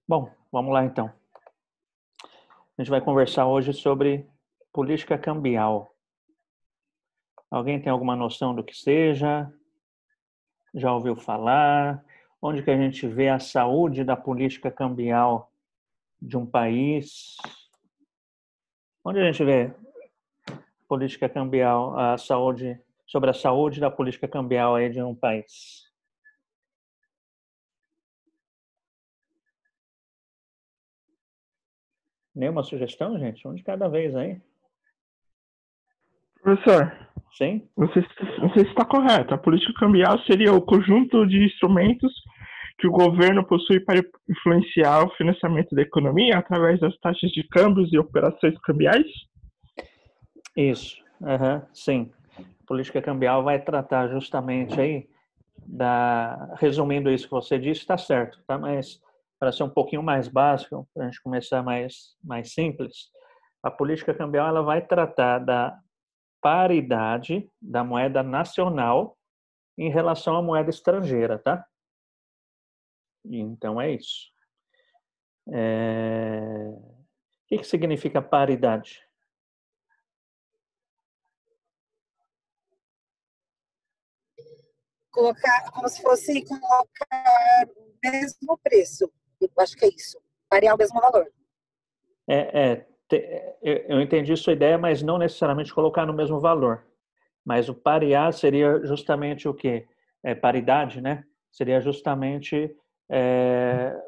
Bom, vamos lá então. A gente vai conversar hoje sobre política cambial. Alguém tem alguma noção do que seja? Já ouviu falar? Onde que a gente vê a saúde da política cambial de um país? Onde a gente vê política cambial, sobre a saúde da política cambial aí de um país? Nenhuma sugestão, gente? Um de cada vez aí? Professor, Sim? não sei se está correto. A política cambial seria o conjunto de instrumentos que o governo possui para influenciar o financiamento da economia através das taxas de câmbios e operações cambiais? Isso. Sim. A política cambial vai tratar justamente aí resumindo isso que você disse, está certo, tá? Mas para ser um pouquinho mais básico, para a gente começar mais simples, a política cambial ela vai tratar da paridade da moeda nacional em relação à moeda estrangeira, tá? Então é isso. O que significa paridade? Colocar, como se fosse colocar o mesmo preço. Eu acho que é isso. Variar o mesmo valor. Eu entendi sua ideia, mas não necessariamente colocar no mesmo valor. Mas o parear seria justamente o quê? Paridade, né? Seria justamente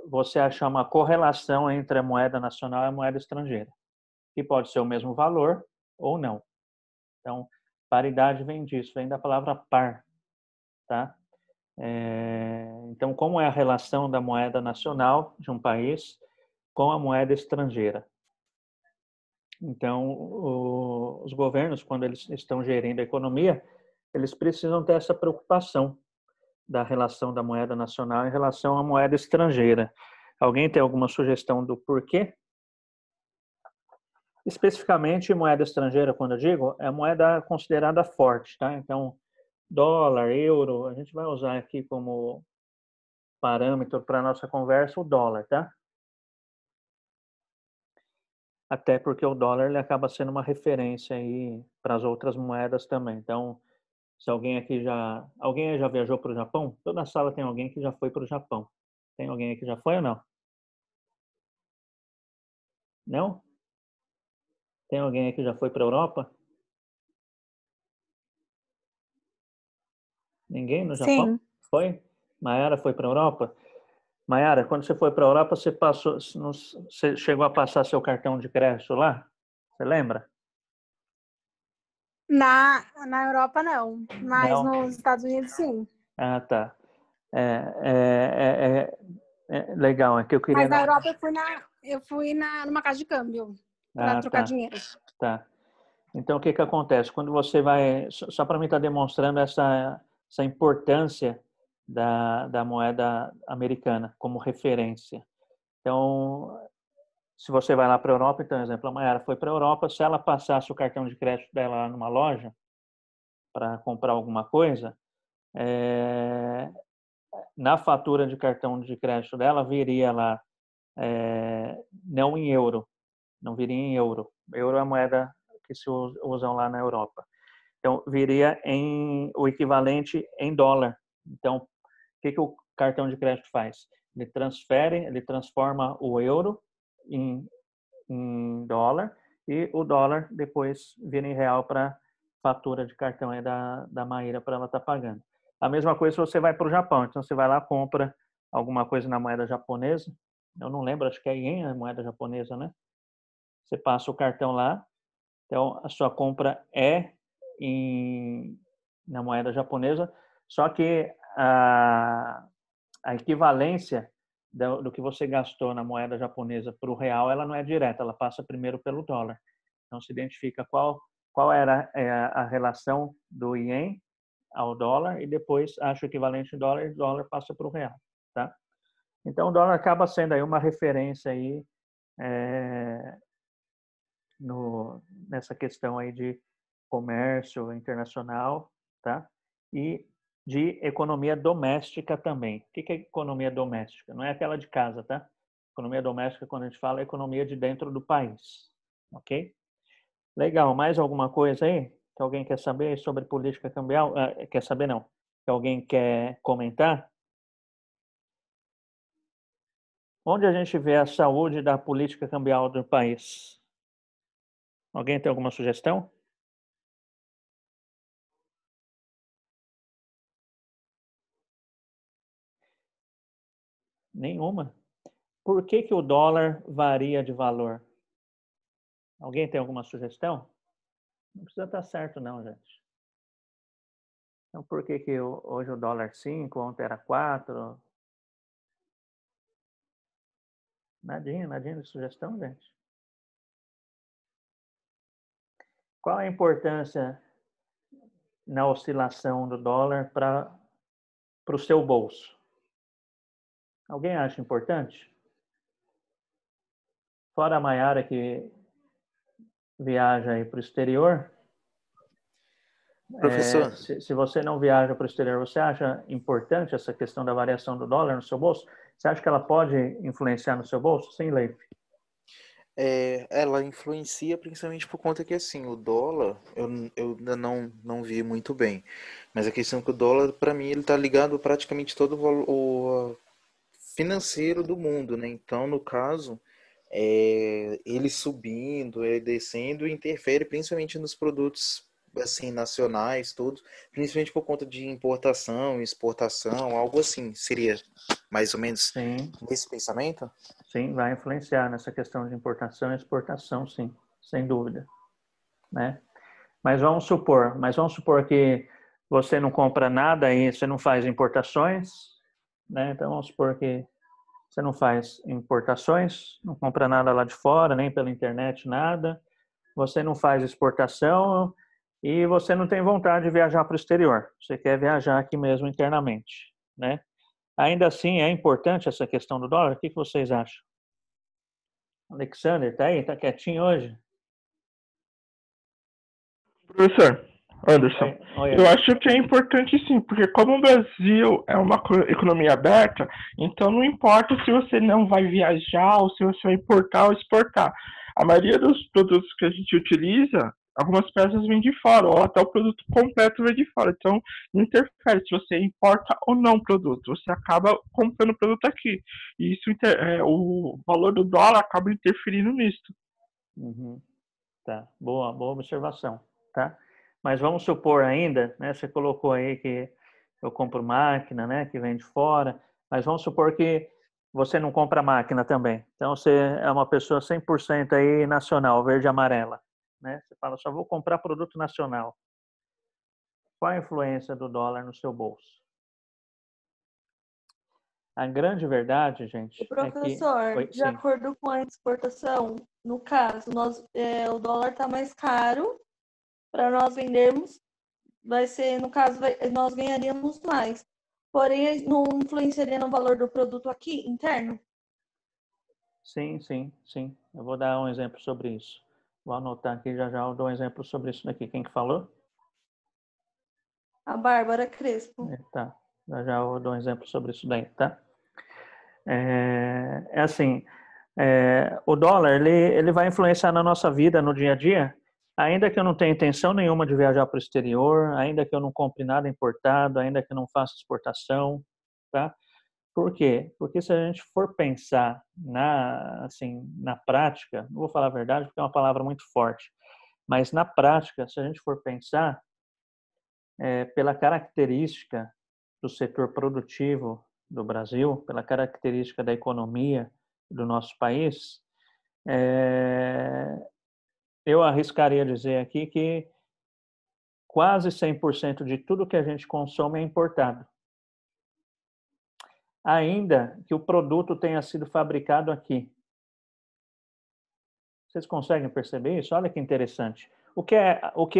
você achar uma correlação entre a moeda nacional e a moeda estrangeira, que pode ser o mesmo valor ou não. Então, paridade vem disso, vem da palavra par, tá? Então, como é a relação da moeda nacional de um país com a moeda estrangeira? Então, os governos, quando eles estão gerindo a economia, eles precisam ter essa preocupação da relação da moeda nacional em relação à moeda estrangeira. Alguém tem alguma sugestão do porquê? Especificamente, moeda estrangeira, quando eu digo, é a moeda considerada forte, tá? Então, dólar, euro, a gente vai usar aqui como parâmetro para a nossa conversa o dólar, tá? Até porque o dólar ele acaba sendo uma referência aí para as outras moedas também. Então, se alguém aí já viajou para o Japão? Toda sala tem alguém que já foi para o Japão. Tem alguém aí que já foi ou não? Não? Tem alguém aí que já foi para a Europa? Ninguém no Japão? Sim. Foi? Maiara foi para a Europa? Maiara, quando você foi para a Europa, você chegou a passar seu cartão de crédito lá? Você lembra? Na Europa, não. Mas Não? nos Estados Unidos, sim. Ah, tá. Legal, é que eu queria... Mas na Europa eu fui numa casa de câmbio para Ah, trocar tá, dinheiro. tá. Então, o que acontece? Quando você vai... Só para mim estar demonstrando essa importância da moeda americana como referência. Então, se você vai lá para a Europa, então, exemplo, a Mayara foi para a Europa, se ela passasse o cartão de crédito dela lá numa loja para comprar alguma coisa, na fatura de cartão de crédito dela viria lá não em euro, não viria em euro. Euro é a moeda que se usam lá na Europa. Então, viria o equivalente em dólar. Então, o que o cartão de crédito faz? Ele transforma o euro em dólar e o dólar depois vira em real para fatura de cartão aí da Maíra para ela estar pagando. A mesma coisa se você vai para o Japão. Então, você vai lá, compra alguma coisa na moeda japonesa. Eu não lembro, acho que é ien a moeda japonesa, né? Você passa o cartão lá. Então, a sua compra é na moeda japonesa, só que a equivalência do que você gastou na moeda japonesa para o real, ela não é direta, ela passa primeiro pelo dólar. Então, se identifica qual era a relação do ien ao dólar e depois acha o equivalente em dólar e o dólar passa para o real, tá? Então, o dólar acaba sendo aí uma referência aí nessa questão aí de comércio internacional, tá? E de economia doméstica também. O que é economia doméstica? Não é aquela de casa, tá? Economia doméstica, quando a gente fala, é economia de dentro do país. Ok? Legal. Mais alguma coisa aí que alguém quer saber sobre política cambial? Quer saber, não? Que alguém quer comentar? Onde a gente vê a saúde da política cambial do país? Alguém tem alguma sugestão? Nenhuma. Por que o dólar varia de valor? Alguém tem alguma sugestão? Não precisa estar certo, não, gente. Então, por que hoje o dólar 5, ontem era 4? Nadinha de sugestão, gente. Qual a importância na oscilação do dólar para o seu bolso? Alguém acha importante? Fora a Maiara que viaja aí para o exterior, Professor, se você não viaja para o exterior, você acha importante essa questão da variação do dólar no seu bolso? Você acha que ela pode influenciar no seu bolso? Sim, Leif. ela influencia principalmente por conta que assim, o dólar, eu ainda não vi muito bem, mas a questão é que o dólar, para mim, ele tá ligado praticamente todo o financeiro do mundo, né? Então, no caso, ele subindo, ele descendo, interfere principalmente nos produtos assim nacionais, todos, principalmente por conta de importação, exportação, algo assim. Seria mais ou menos Sim, nesse pensamento? sim, vai influenciar nessa questão de importação e exportação, sim, sem dúvida, né? Mas vamos supor que você não compra nada e você não faz importações, né? Então vamos supor que você não faz importações, não compra nada lá de fora, nem pela internet, nada. Você não faz exportação e você não tem vontade de viajar para o exterior. Você quer viajar aqui mesmo internamente, né? Ainda assim, é importante essa questão do dólar? O que vocês acham? Alexander, tá aí? Tá quietinho hoje? Professor Anderson, Oi, eu Anderson. acho que é importante sim, porque como o Brasil é uma economia aberta, então não importa se você não vai viajar ou se você vai importar ou exportar. A maioria dos produtos que a gente utiliza, algumas peças vêm de fora, ou até o produto completo vem de fora. Então, não interfere se você importa ou não o produto, você acaba comprando o produto aqui. E isso, o valor do dólar acaba interferindo nisso. Uhum. Tá, boa observação, tá? Mas vamos supor ainda, né? Você colocou aí que eu compro máquina, né? Que vem de fora, mas vamos supor que você não compra máquina também. Então você é uma pessoa 100% aí nacional, verde e amarela, né? Você fala, só vou comprar produto nacional. Qual a influência do dólar no seu bolso? A grande verdade, O gente, é que... professor, Oi, de sim. acordo com a exportação, no caso, o dólar está mais caro para nós vendermos, vai ser, no caso, nós ganharíamos mais. Porém, não influenciaria no valor do produto aqui, interno? Sim, sim, sim. Eu vou dar um exemplo sobre isso. Vou anotar aqui já eu dou um exemplo sobre isso daqui. Quem que falou? A Bárbara Crespo. Tá. Já eu dou um exemplo sobre isso daí, tá? É assim, o dólar, ele vai influenciar na nossa vida, no dia a dia, ainda que eu não tenha intenção nenhuma de viajar para o exterior, ainda que eu não compre nada importado, ainda que eu não faça exportação, tá? Por quê? Porque se a gente for pensar na prática, não vou falar a verdade porque é uma palavra muito forte, mas na prática, se a gente for pensar, pela característica do setor produtivo do Brasil, pela característica da economia do nosso país, eu arriscaria dizer aqui que quase 100% de tudo que a gente consome é importado, ainda que o produto tenha sido fabricado aqui. Vocês conseguem perceber isso? Olha que interessante. O que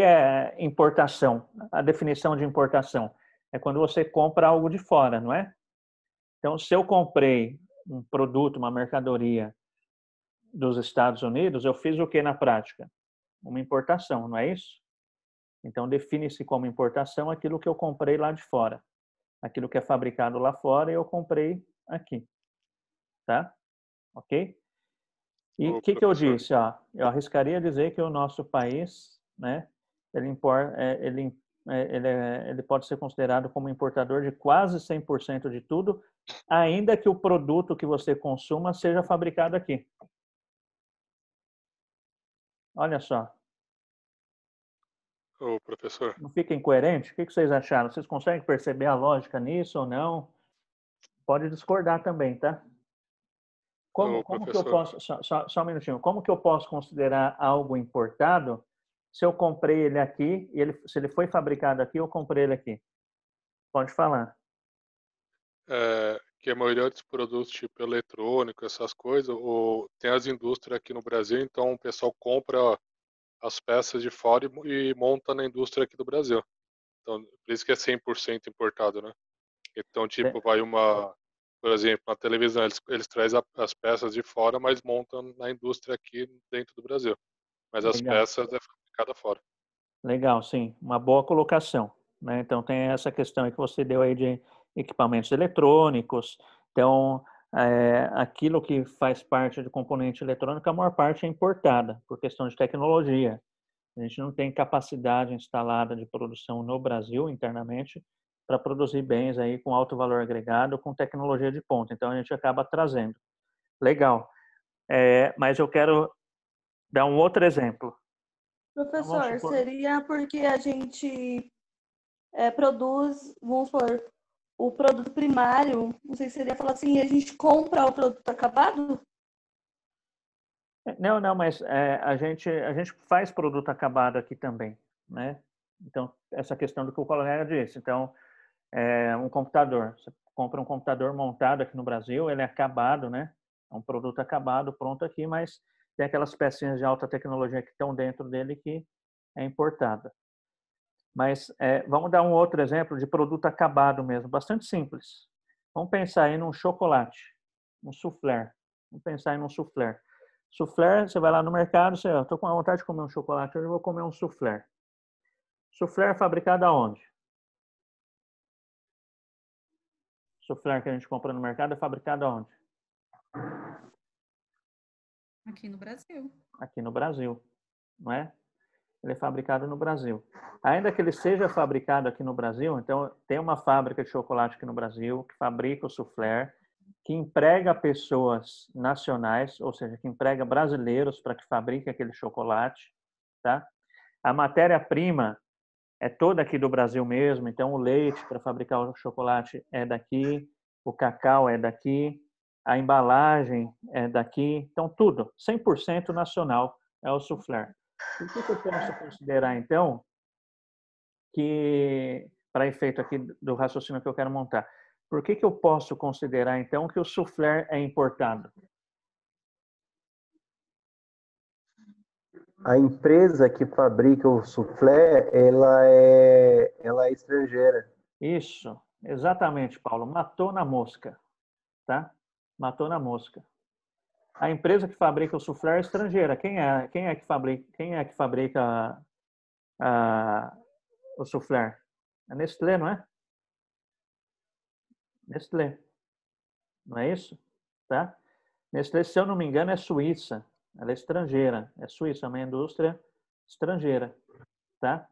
é importação? A definição de importação é quando você compra algo de fora, não é? Então, se eu comprei um produto, uma mercadoria dos Estados Unidos, eu fiz o que na prática? Uma importação, não é isso? Então, define-se como importação aquilo que eu comprei lá de fora. aquilo que é fabricado lá fora e eu comprei aqui, tá? Ok? E o Ô, que eu professor. disse? Ó, eu arriscaria dizer que o nosso país, né, ele pode ser considerado como importador de quase 100% de tudo, ainda que o produto que você consuma seja fabricado aqui. Olha só, Ô, professor. não fica incoerente? O que vocês acharam? Vocês conseguem perceber a lógica nisso ou não? Pode discordar também, tá? Ô, Como que eu professor. posso, só um minutinho, como que eu posso considerar algo importado se eu comprei ele aqui, e se ele foi fabricado aqui, eu comprei ele aqui? Pode falar. Que a maioria dos produtos, tipo eletrônico, essas coisas, tem as indústrias aqui no Brasil, então o pessoal compra as peças de fora e monta na indústria aqui do Brasil. Então, por isso que é 100% importado, né? Então, tipo, por exemplo, na televisão, eles trazem as peças de fora, mas montam na indústria aqui dentro do Brasil. Mas as Legal. peças é fabricada fora. Legal, sim. Uma boa colocação, né? Então, tem essa questão aí que você deu aí de equipamentos eletrônicos. Então, aquilo que faz parte do componente eletrônico, a maior parte é importada, por questão de tecnologia. A gente não tem capacidade instalada de produção no Brasil, internamente, para produzir bens aí com alto valor agregado, com tecnologia de ponta. Então, a gente acaba trazendo. Legal. Mas eu quero dar um outro exemplo. Então, vamos Professor, supor... seria porque a gente produz, vamos supor, o produto primário, não sei se seria falar assim, a gente compra o produto acabado? Não, mas a gente faz produto acabado aqui também, né? Então, essa questão do que o colega disse. Então, um computador. Você compra um computador montado aqui no Brasil, ele é acabado, né? É um produto acabado, pronto aqui, mas tem aquelas pecinhas de alta tecnologia que estão dentro dele que é importada. Mas vamos dar um outro exemplo de produto acabado mesmo, bastante simples. Vamos pensar aí num chocolate, um soufflé. Vamos pensar aí num soufflé. Soufflé, você vai lá no mercado, você, estou com vontade de comer um chocolate, hoje eu vou comer um soufflé. Soufflé é fabricado aonde? Soufflé que a gente compra no mercado é fabricado aonde? Aqui no Brasil. Aqui no Brasil, não é? Ele é fabricado no Brasil. Ainda que ele seja fabricado aqui no Brasil, então tem uma fábrica de chocolate aqui no Brasil que fabrica o soufflé, que emprega pessoas nacionais, ou seja, que emprega brasileiros para que fabrique aquele chocolate, tá? A matéria-prima é toda aqui do Brasil mesmo, então o leite para fabricar o chocolate é daqui, o cacau é daqui, a embalagem é daqui, então tudo, 100% nacional é o soufflé. O que eu posso considerar, então, que, para efeito aqui do raciocínio que eu quero montar, por que eu posso considerar, então, que o soufflé é importado? A empresa que fabrica o soufflé, ela é estrangeira. Isso, exatamente, Paulo. Matou na mosca, tá? Matou na mosca. A empresa que fabrica o soufflé é estrangeira. Quem é que fabrica o soufflé? É Nestlé, não é? Nestlé, não é isso? Tá? Nestlé, se eu não me engano, é Suíça. Ela é estrangeira. É Suíça, é uma indústria estrangeira, tá?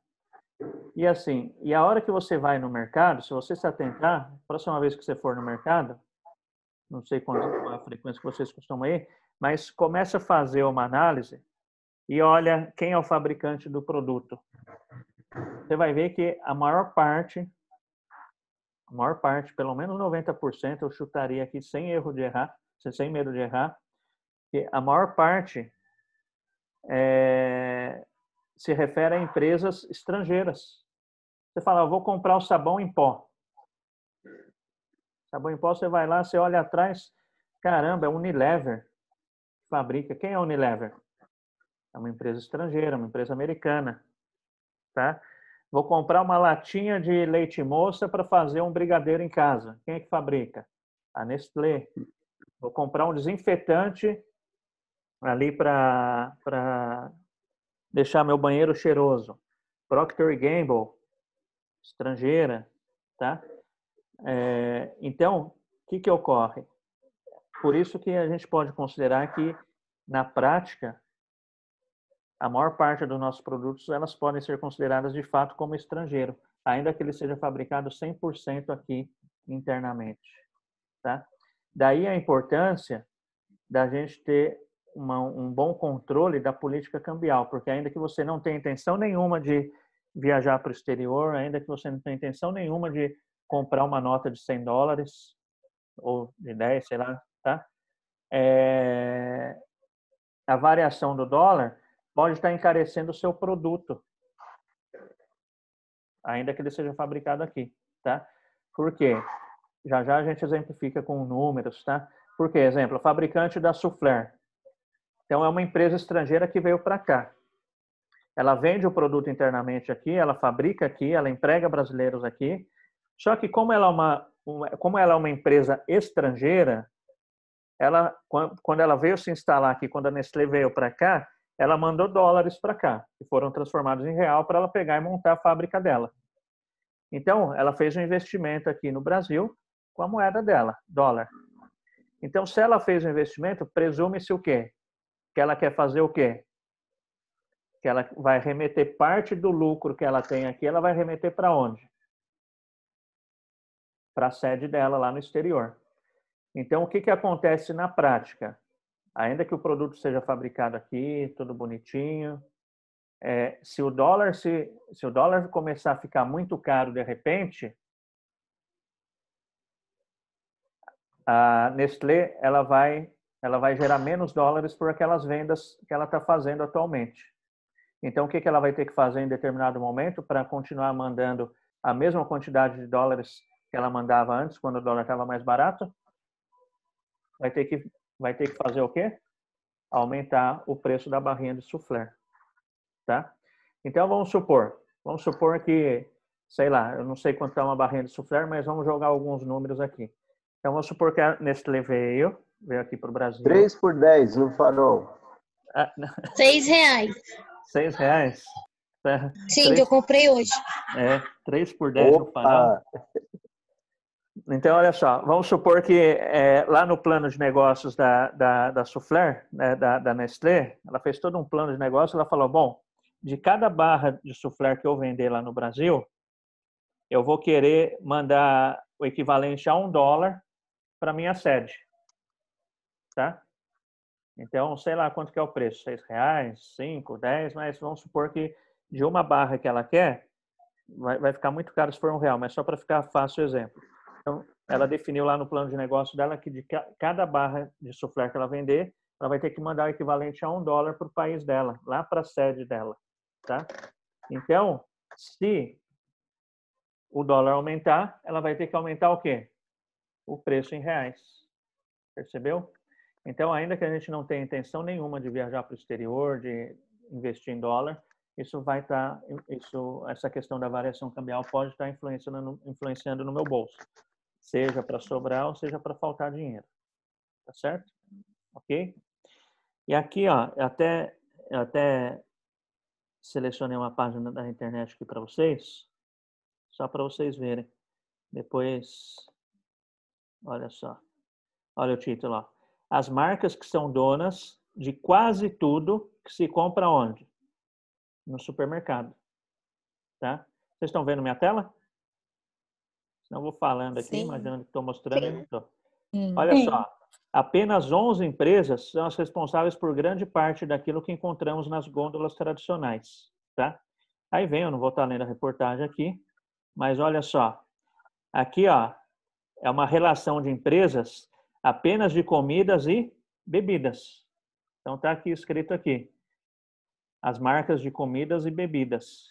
E assim, e a hora que você vai no mercado, se você se atentar, próxima vez que você for no mercado, não sei qual a frequência que vocês costumam ir, mas começa a fazer uma análise e olha quem é o fabricante do produto. Você vai ver que a maior parte, pelo menos 90%, eu chutaria aqui sem erro de errar, sem medo de errar, que a maior parte se refere a empresas estrangeiras. Você fala, eu vou comprar o sabão em pó. Sabão em pó, você vai lá, você olha atrás, caramba, é Unilever que fabrica. Quem é a Unilever? É uma empresa estrangeira, uma empresa americana, tá? Vou comprar uma latinha de leite moça para fazer um brigadeiro em casa. Quem é que fabrica? A Nestlé. Vou comprar um desinfetante ali para deixar meu banheiro cheiroso. Procter & Gamble, estrangeira, tá? Então, o que ocorre? Por isso que a gente pode considerar que, na prática, a maior parte dos nossos produtos, elas podem ser consideradas de fato como estrangeiro, ainda que ele seja fabricado 100% aqui internamente, tá? Daí a importância da gente ter um bom controle da política cambial, porque ainda que você não tenha intenção nenhuma de viajar para o exterior, ainda que você não tenha intenção nenhuma de comprar uma nota de $100 ou de 10, sei lá, tá? A variação do dólar pode estar encarecendo o seu produto, ainda que ele seja fabricado aqui, tá? Por quê? Já a gente exemplifica com números, tá? Por quê? Exemplo, fabricante da Soufflé. Então, é uma empresa estrangeira que veio para cá. Ela vende o produto internamente aqui, ela fabrica aqui, ela emprega brasileiros aqui. Só que como ela é uma empresa estrangeira, quando ela veio se instalar aqui, quando a Nestlé veio para cá, ela mandou dólares para cá, que foram transformados em real para ela pegar e montar a fábrica dela. Então, ela fez um investimento aqui no Brasil com a moeda dela, dólar. Então, se ela fez um investimento, presume-se o quê? Que ela quer fazer o quê? Que ela vai remeter parte do lucro que ela tem aqui, ela vai remeter para onde? Para a sede dela lá no exterior. Então, o que acontece na prática? Ainda que o produto seja fabricado aqui, tudo bonitinho, se o dólar começar a ficar muito caro de repente, a Nestlé ela vai gerar menos dólares por aquelas vendas que ela está fazendo atualmente. Então, o que ela vai ter que fazer em determinado momento para continuar mandando a mesma quantidade de dólares que ela mandava antes, quando o dólar estava mais barato? Vai ter que fazer o quê? Aumentar o preço da barrinha de soufflé, tá? Então, vamos supor que, sei lá, eu não sei quanto é uma barrinha de soufflé, mas vamos jogar alguns números aqui. Então, vamos supor que a Nestlé veio aqui para o Brasil. 3 por 10 no farol. R$6. R$6? Sim, que eu comprei hoje. 3 por 10 no farol. Então, olha só, vamos supor que lá no plano de negócios da Soufflé, né, da Nestlé, ela fez todo um plano de negócio, ela falou, bom, de cada barra de soufflé que eu vender lá no Brasil, eu vou querer mandar o equivalente a $1 para minha sede, tá? Então, sei lá quanto que é o preço, R$6, 5, 10, mas vamos supor que de uma barra que ela quer, vai ficar muito caro se for R$1, mas só para ficar fácil o exemplo. Então, ela definiu lá no plano de negócio dela que de cada barra de soufflé que ela vender, ela vai ter que mandar o equivalente a $1 para o país dela, lá para a sede dela, tá? Então, se o dólar aumentar, ela vai ter que aumentar o quê? O preço em reais. Percebeu? Então, ainda que a gente não tenha intenção nenhuma de viajar para o exterior, de investir em dólar, essa questão da variação cambial pode estar influenciando no meu bolso. Seja para sobrar ou seja para faltar dinheiro. Tá certo? Ok? E aqui, ó, eu até selecionei uma página da internet aqui para vocês, só para vocês verem. Depois, olha só. Olha o título, ó. As marcas que são donas de quase tudo que se compra onde? No supermercado. Tá? Vocês estão vendo minha tela? Senão eu vou falando aqui, imaginando que estou mostrando e não estou. Olha só, apenas 11 empresas são as responsáveis por grande parte daquilo que encontramos nas gôndolas tradicionais. Tá? Aí vem, eu não vou estar lendo a reportagem aqui, mas olha só. Aqui, ó, é uma relação de empresas apenas de comidas e bebidas. Então, está aqui escrito aqui. As marcas de comidas e bebidas,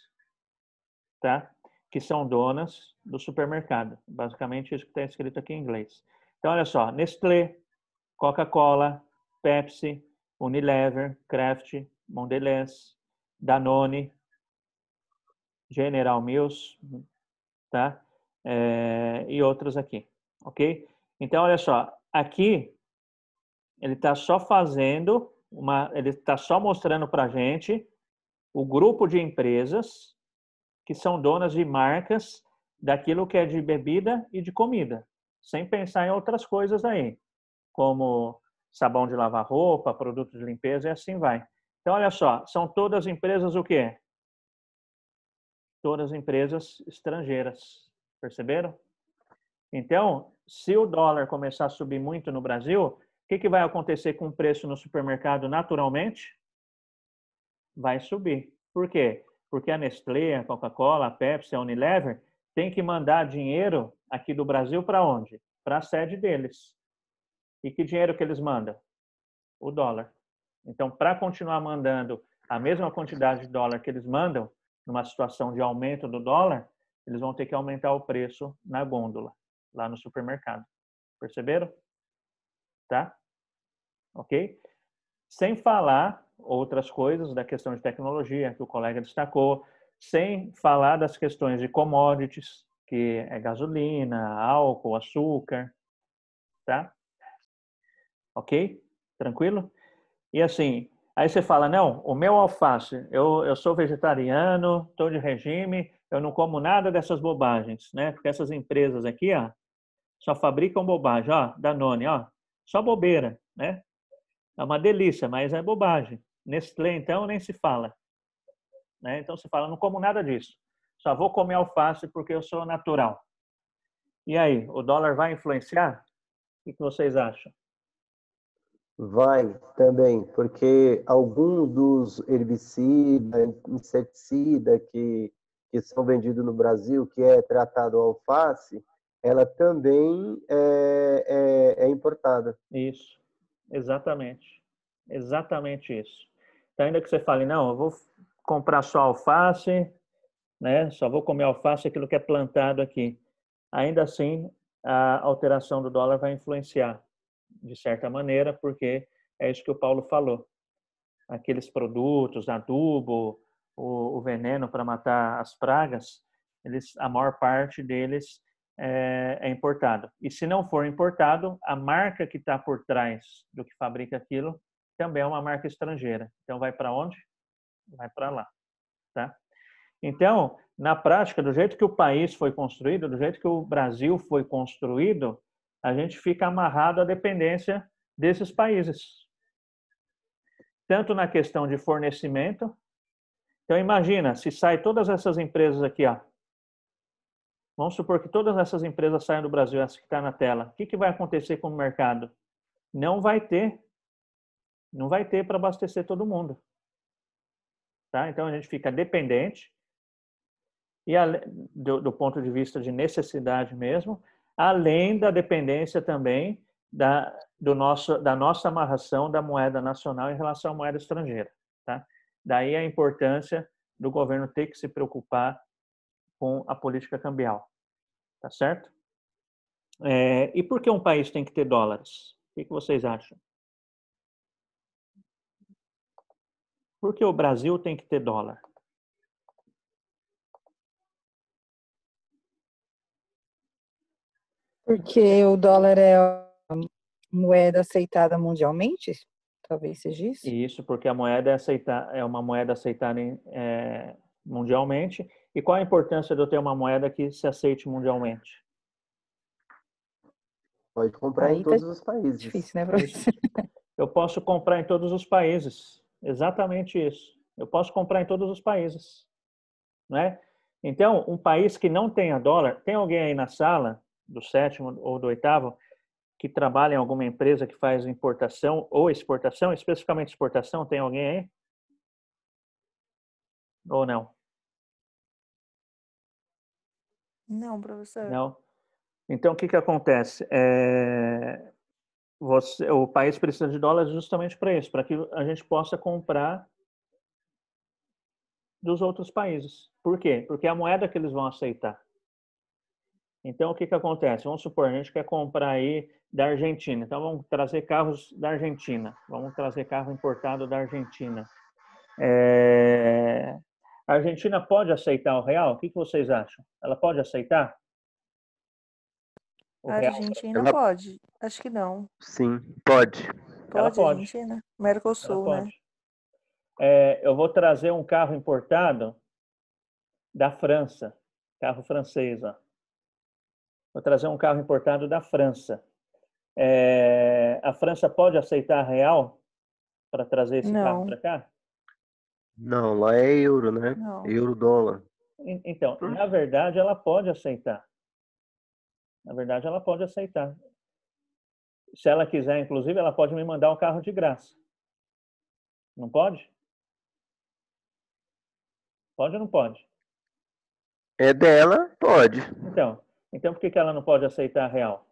tá? Que são donas do supermercado. Basicamente, isso que está escrito aqui em inglês. Então, olha só. Nestlé, Coca-Cola, Pepsi, Unilever, Kraft, Mondelez, Danone, General Mills, tá? E outras aqui, ok? Então, olha só. Aqui, ele está só ele está só mostrando para a gente o grupo de empresas que são donas de marcas daquilo que é de bebida e de comida, sem pensar em outras coisas aí, como sabão de lavar roupa, produtos de limpeza e assim vai. Então, olha só, são todas empresas o quê? Todas empresas estrangeiras, perceberam? Então, se o dólar começar a subir muito no Brasil, o que vai acontecer com o preço no supermercado naturalmente? Vai subir. Por quê? Porque a Nestlé, a Coca-Cola, a Pepsi, a Unilever tem que mandar dinheiro aqui do Brasil para onde? Para a sede deles. E que dinheiro que eles mandam? O dólar. Então, para continuar mandando a mesma quantidade de dólar que eles mandam, numa situação de aumento do dólar, eles vão ter que aumentar o preço na gôndola, lá no supermercado. Perceberam? Tá? Ok? Sem falar outras coisas da questão de tecnologia que o colega destacou, sem falar das questões de commodities, que é gasolina, álcool, açúcar, tá? Ok? Tranquilo? E assim, aí você fala, não, o meu alface, eu sou vegetariano, estou de regime, eu não como nada dessas bobagens, né? Porque essas empresas aqui, ó, só fabricam bobagem, ó, Danone, ó, só bobeira, né? É uma delícia, mas é bobagem. Nestlé, então, nem se fala, né? Então você fala, não como nada disso, só vou comer alface porque eu sou natural. E aí, o dólar vai influenciar? O que vocês acham? Vai também, porque alguns dos herbicidas, inseticida que são vendidos no Brasil, que é tratado a alface, ela também é importada. Isso, exatamente. Exatamente isso. Então, ainda que você fale, não, eu vou comprar só alface, né? Só vou comer alface, aquilo que é plantado aqui. Ainda assim, a alteração do dólar vai influenciar, de certa maneira, porque é isso que o Paulo falou. Aqueles produtos, adubo, o veneno para matar as pragas, a maior parte deles é importado. E se não for importado, a marca que está por trás do que fabrica aquilo também é uma marca estrangeira. Então, vai para onde? Vai para lá. Tá? Então, na prática, do jeito que o país foi construído, do jeito que o Brasil foi construído, a gente fica amarrado à dependência desses países. Tanto na questão de fornecimento. Então, imagina, se sai todas essas empresas aqui, ó. Vamos supor que todas essas empresas saiam do Brasil, essa que está na tela. O que vai acontecer com o mercado? Não vai ter para abastecer todo mundo. Tá? Então, a gente fica dependente, e do ponto de vista de necessidade mesmo, além da dependência também da nossa amarração da moeda nacional em relação à moeda estrangeira. Tá? Daí a importância do governo ter que se preocupar com a política cambial. Tá certo? E por que um país tem que ter dólares? O que vocês acham? Por que o Brasil tem que ter dólar? Porque o dólar é a moeda aceitada mundialmente? Talvez seja isso. Isso, porque a moeda é uma moeda aceitada mundialmente. E qual a importância de eu ter uma moeda que se aceite mundialmente? Pode comprar em todos os países. Difícil, né, professor? Eu posso comprar em todos os países. Exatamente isso. Eu posso comprar em todos os países. Né? Então, um país que não tenha dólar... Tem alguém aí na sala, do 7º ou do 8º, que trabalha em alguma empresa que faz importação ou exportação, especificamente exportação? Tem alguém aí? Ou não? Não, professor. Não. Então, o que acontece? O país precisa de dólares justamente para isso, para que a gente possa comprar dos outros países. Por quê? Porque é a moeda que eles vão aceitar. Então, o que acontece? Vamos supor, a gente quer comprar aí da Argentina. Então, vamos trazer carros da Argentina. Vamos trazer carro importado da Argentina. A Argentina pode aceitar o real? O que vocês acham? Ela pode aceitar? A Argentina pode. Acho que não. Sim, pode. Ela Pode, pode. Argentina? Mercosul, Ela né? pode. Eu vou trazer um carro importado da França. Carro francês, ó. Vou trazer um carro importado da França. A França pode aceitar real para trazer esse carro para cá? Não, lá é euro, né? Não. Euro, dólar. Então, na verdade, ela pode aceitar. Na verdade, ela pode aceitar. Se ela quiser, inclusive, ela pode me mandar o carro de graça. Não pode? Pode ou não pode? É dela, pode. Então por que ela não pode aceitar real?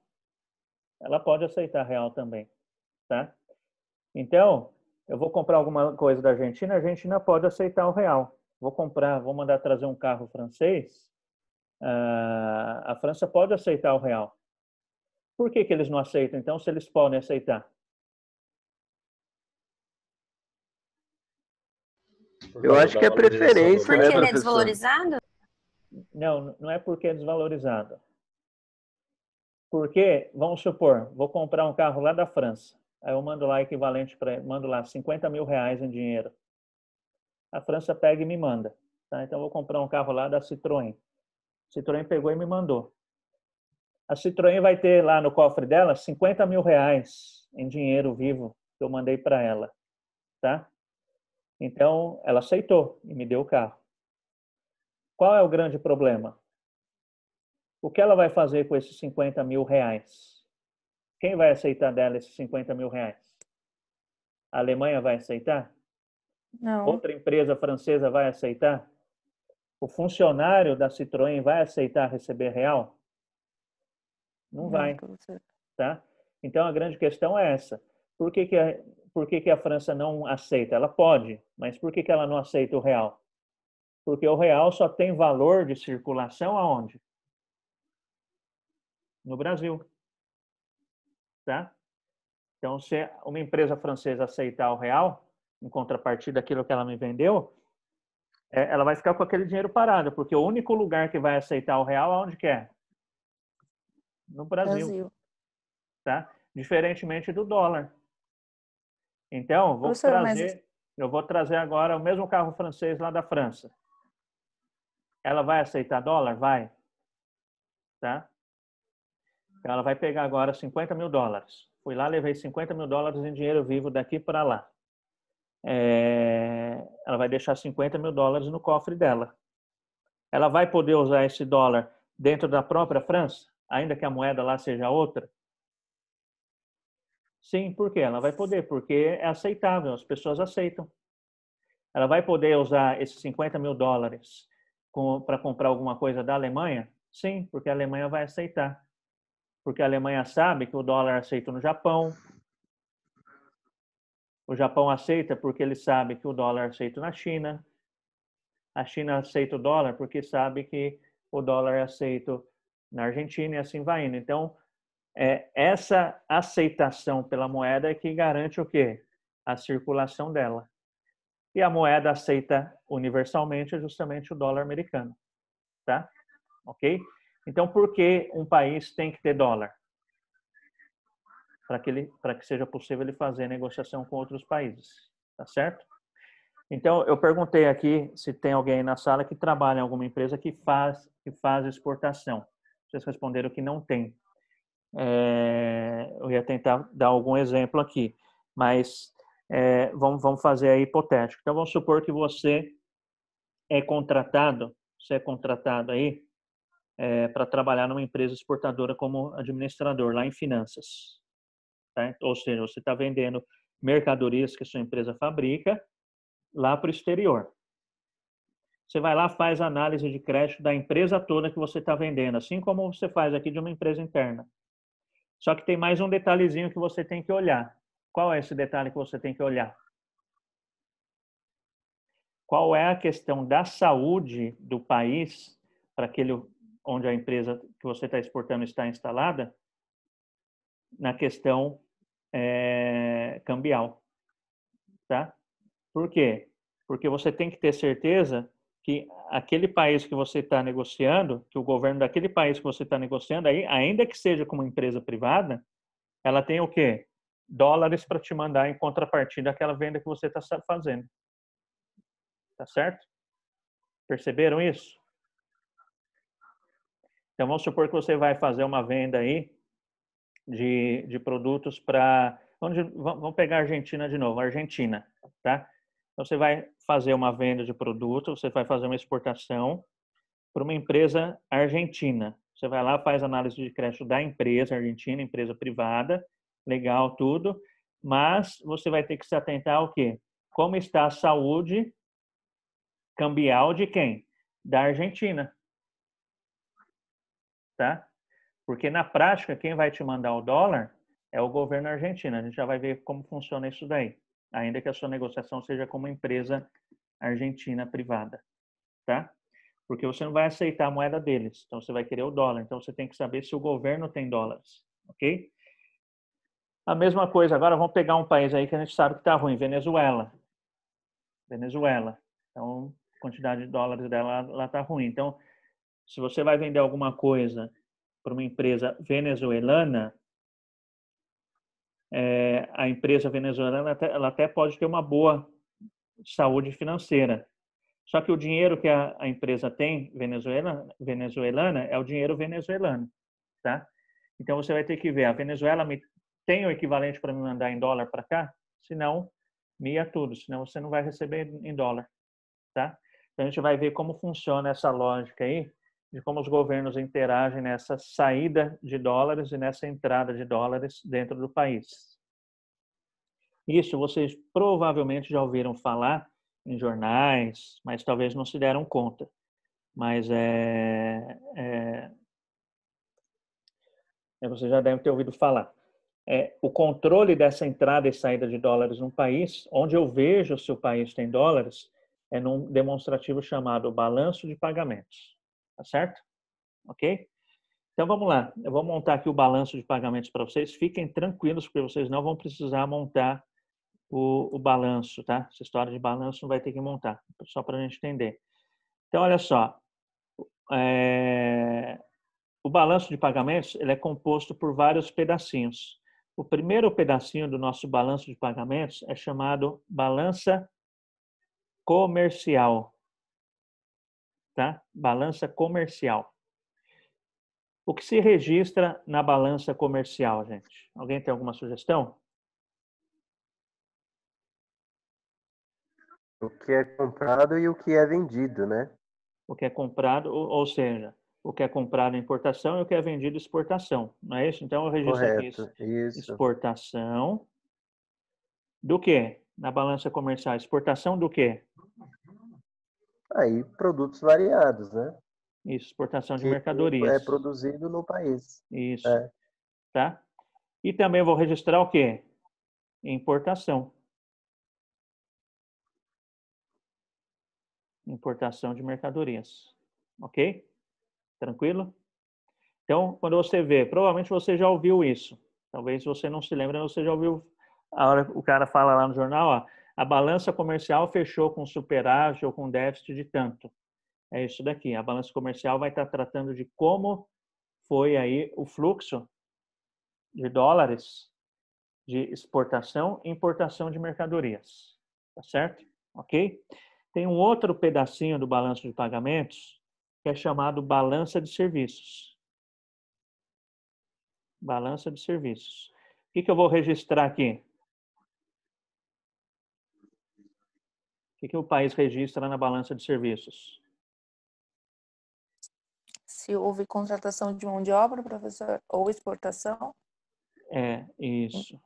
Ela pode aceitar real também, tá? Então, eu vou comprar alguma coisa da Argentina, a Argentina pode aceitar o real. Vou mandar trazer um carro francês, a França pode aceitar o real. Por que eles não aceitam, então, se eles podem aceitar? Eu acho que é preferência, Porque né, ele é professor? desvalorizado? Não, não é porque é desvalorizado. Porque, vamos supor, vou comprar um carro lá da França. Aí eu mando lá equivalente mando lá 50 mil reais em dinheiro. A França pega e me manda. Tá? Então eu vou comprar um carro lá da Citroën. Citroën pegou e me mandou. A Citroën vai ter lá no cofre dela 50 mil reais em dinheiro vivo que eu mandei para ela. Tá? Então ela aceitou e me deu o carro. Qual é o grande problema? O que ela vai fazer com esses 50 mil reais? Quem vai aceitar dela esses 50 mil reais? A Alemanha vai aceitar? Não. Outra empresa francesa vai aceitar? O funcionário da Citroën vai aceitar receber real? Não vai, tá? Então a grande questão é essa. Por que a França não aceita? Ela pode, mas por que ela não aceita o real? Porque o real só tem valor de circulação aonde? No Brasil, tá? Então, se uma empresa francesa aceitar o real, em contrapartida daquilo que ela me vendeu, ela vai ficar com aquele dinheiro parado, porque o único lugar que vai aceitar o real, aonde que é? No Brasil. Tá? Diferentemente do dólar. Então, eu vou trazer agora o mesmo carro francês lá da França. Ela vai aceitar dólar? Vai. Tá? Então, ela vai pegar agora 50 mil dólares. Fui lá, levei 50 mil dólares em dinheiro vivo daqui para lá. Ela vai deixar 50 mil dólares no cofre dela. Ela vai poder usar esse dólar dentro da própria França, ainda que a moeda lá seja outra? Sim, por quê? Ela vai poder, porque é aceitável, as pessoas aceitam. Ela vai poder usar esses 50 mil dólares para comprar alguma coisa da Alemanha? Sim, porque a Alemanha vai aceitar. Porque a Alemanha sabe que o dólar é aceito no Japão. O Japão aceita porque ele sabe que o dólar é aceito na China. A China aceita o dólar porque sabe que o dólar é aceito na Argentina e assim vai indo. Então, essa aceitação pela moeda é que garante o quê? A circulação dela. E a moeda aceita universalmente é justamente o dólar americano. Tá? Ok? Então, por que um país tem que ter dólar? Para que seja possível ele fazer negociação com outros países. Tá certo? Então, eu perguntei aqui se tem alguém na sala que trabalha em alguma empresa que faz exportação. Vocês responderam que não tem. Eu ia tentar dar algum exemplo aqui, mas vamos fazer aí hipotético. Então, vamos supor que você é contratado aí para trabalhar numa empresa exportadora como administrador, lá em finanças. Tá? Ou seja, você está vendendo mercadorias que a sua empresa fabrica lá para o exterior. Você vai lá, faz análise de crédito da empresa toda que você está vendendo, assim como você faz aqui de uma empresa interna. Só que tem mais um detalhezinho que você tem que olhar. Qual é esse detalhe que você tem que olhar? Qual é a questão da saúde do país para aquele onde a empresa que você está exportando está instalada na questão cambial, tá? Por quê? Porque você tem que ter certeza que aquele país que você está negociando, que o governo daquele país que você está negociando, aí, ainda que seja como empresa privada, ela tem o quê? Dólares para te mandar em contrapartida daquela venda que você está fazendo. Tá certo? Perceberam isso? Então, vamos supor que você vai fazer uma venda aí de produtos para... Vamos pegar a Argentina de novo, Argentina, tá? Então, você vai fazer uma venda de produto, você vai fazer uma exportação para uma empresa argentina. Você vai lá, faz análise de crédito da empresa argentina, empresa privada, legal, tudo, mas você vai ter que se atentar ao quê? Como está a saúde cambial de quem? Da Argentina. Tá? Porque na prática, quem vai te mandar o dólar é o governo argentino. A gente já vai ver como funciona isso daí, ainda que a sua negociação seja com uma empresa argentina privada, tá? Porque você não vai aceitar a moeda deles, então você vai querer o dólar. Então você tem que saber se o governo tem dólares, ok? A mesma coisa, agora vamos pegar um país aí que a gente sabe que está ruim, Venezuela. Venezuela. Então, a quantidade de dólares dela lá está ruim. Então, se você vai vender alguma coisa para uma empresa venezuelana, a empresa venezuelana ela até pode ter uma boa saúde financeira. Só que o dinheiro que a empresa tem venezuelana é o dinheiro venezuelano, tá? Então você vai ter que ver, a Venezuela tem o equivalente para me mandar em dólar para cá? Se não, mia tudo, senão você não vai receber em dólar, tá? Então a gente vai ver como funciona essa lógica aí, de como os governos interagem nessa saída de dólares e nessa entrada de dólares dentro do país. Isso vocês provavelmente já ouviram falar em jornais, mas talvez não se deram conta. Mas vocês já devem ter ouvido falar. O controle dessa entrada e saída de dólares num país, onde eu vejo se o país tem dólares, é num demonstrativo chamado balanço de pagamentos. Tá certo? Ok? Então vamos lá. Eu vou montar aqui o balanço de pagamentos para vocês. Fiquem tranquilos, porque vocês não vão precisar montar o balanço, tá? Essa história de balanço não vai ter que montar, só para a gente entender. Então, olha só. O balanço de pagamentos ele é composto por vários pedacinhos. O primeiro pedacinho do nosso balanço de pagamentos é chamado balança comercial. Tá? Balança comercial. O que se registra na balança comercial, gente? Alguém tem alguma sugestão? O que é comprado e o que é vendido, né? O que é comprado, ou seja, o que é comprado em importação e o que é vendido em exportação, não é isso? Então eu registro Correto, aqui isso. exportação do quê? Na balança comercial, exportação do quê? Aí, produtos variados, né? Isso, exportação de Que mercadorias. é produzido no país. Isso, tá? E também vou registrar o quê? Importação. Importação de mercadorias. Ok? Tranquilo? Então, quando você vê, provavelmente você já ouviu isso. Talvez você não se lembre, você já ouviu a hora que o cara fala lá no jornal, ó, a balança comercial fechou com superávit ou com déficit de tanto. É isso daqui. A balança comercial vai estar tratando de como foi aí o fluxo de dólares de exportação e importação de mercadorias. Tá certo? Ok? Tem um outro pedacinho do balanço de pagamentos que é chamado balança de serviços. Balança de serviços. O que eu vou registrar aqui? O que o país registra na balança de serviços? Se houve contratação de mão de obra, professor, ou exportação? Isso.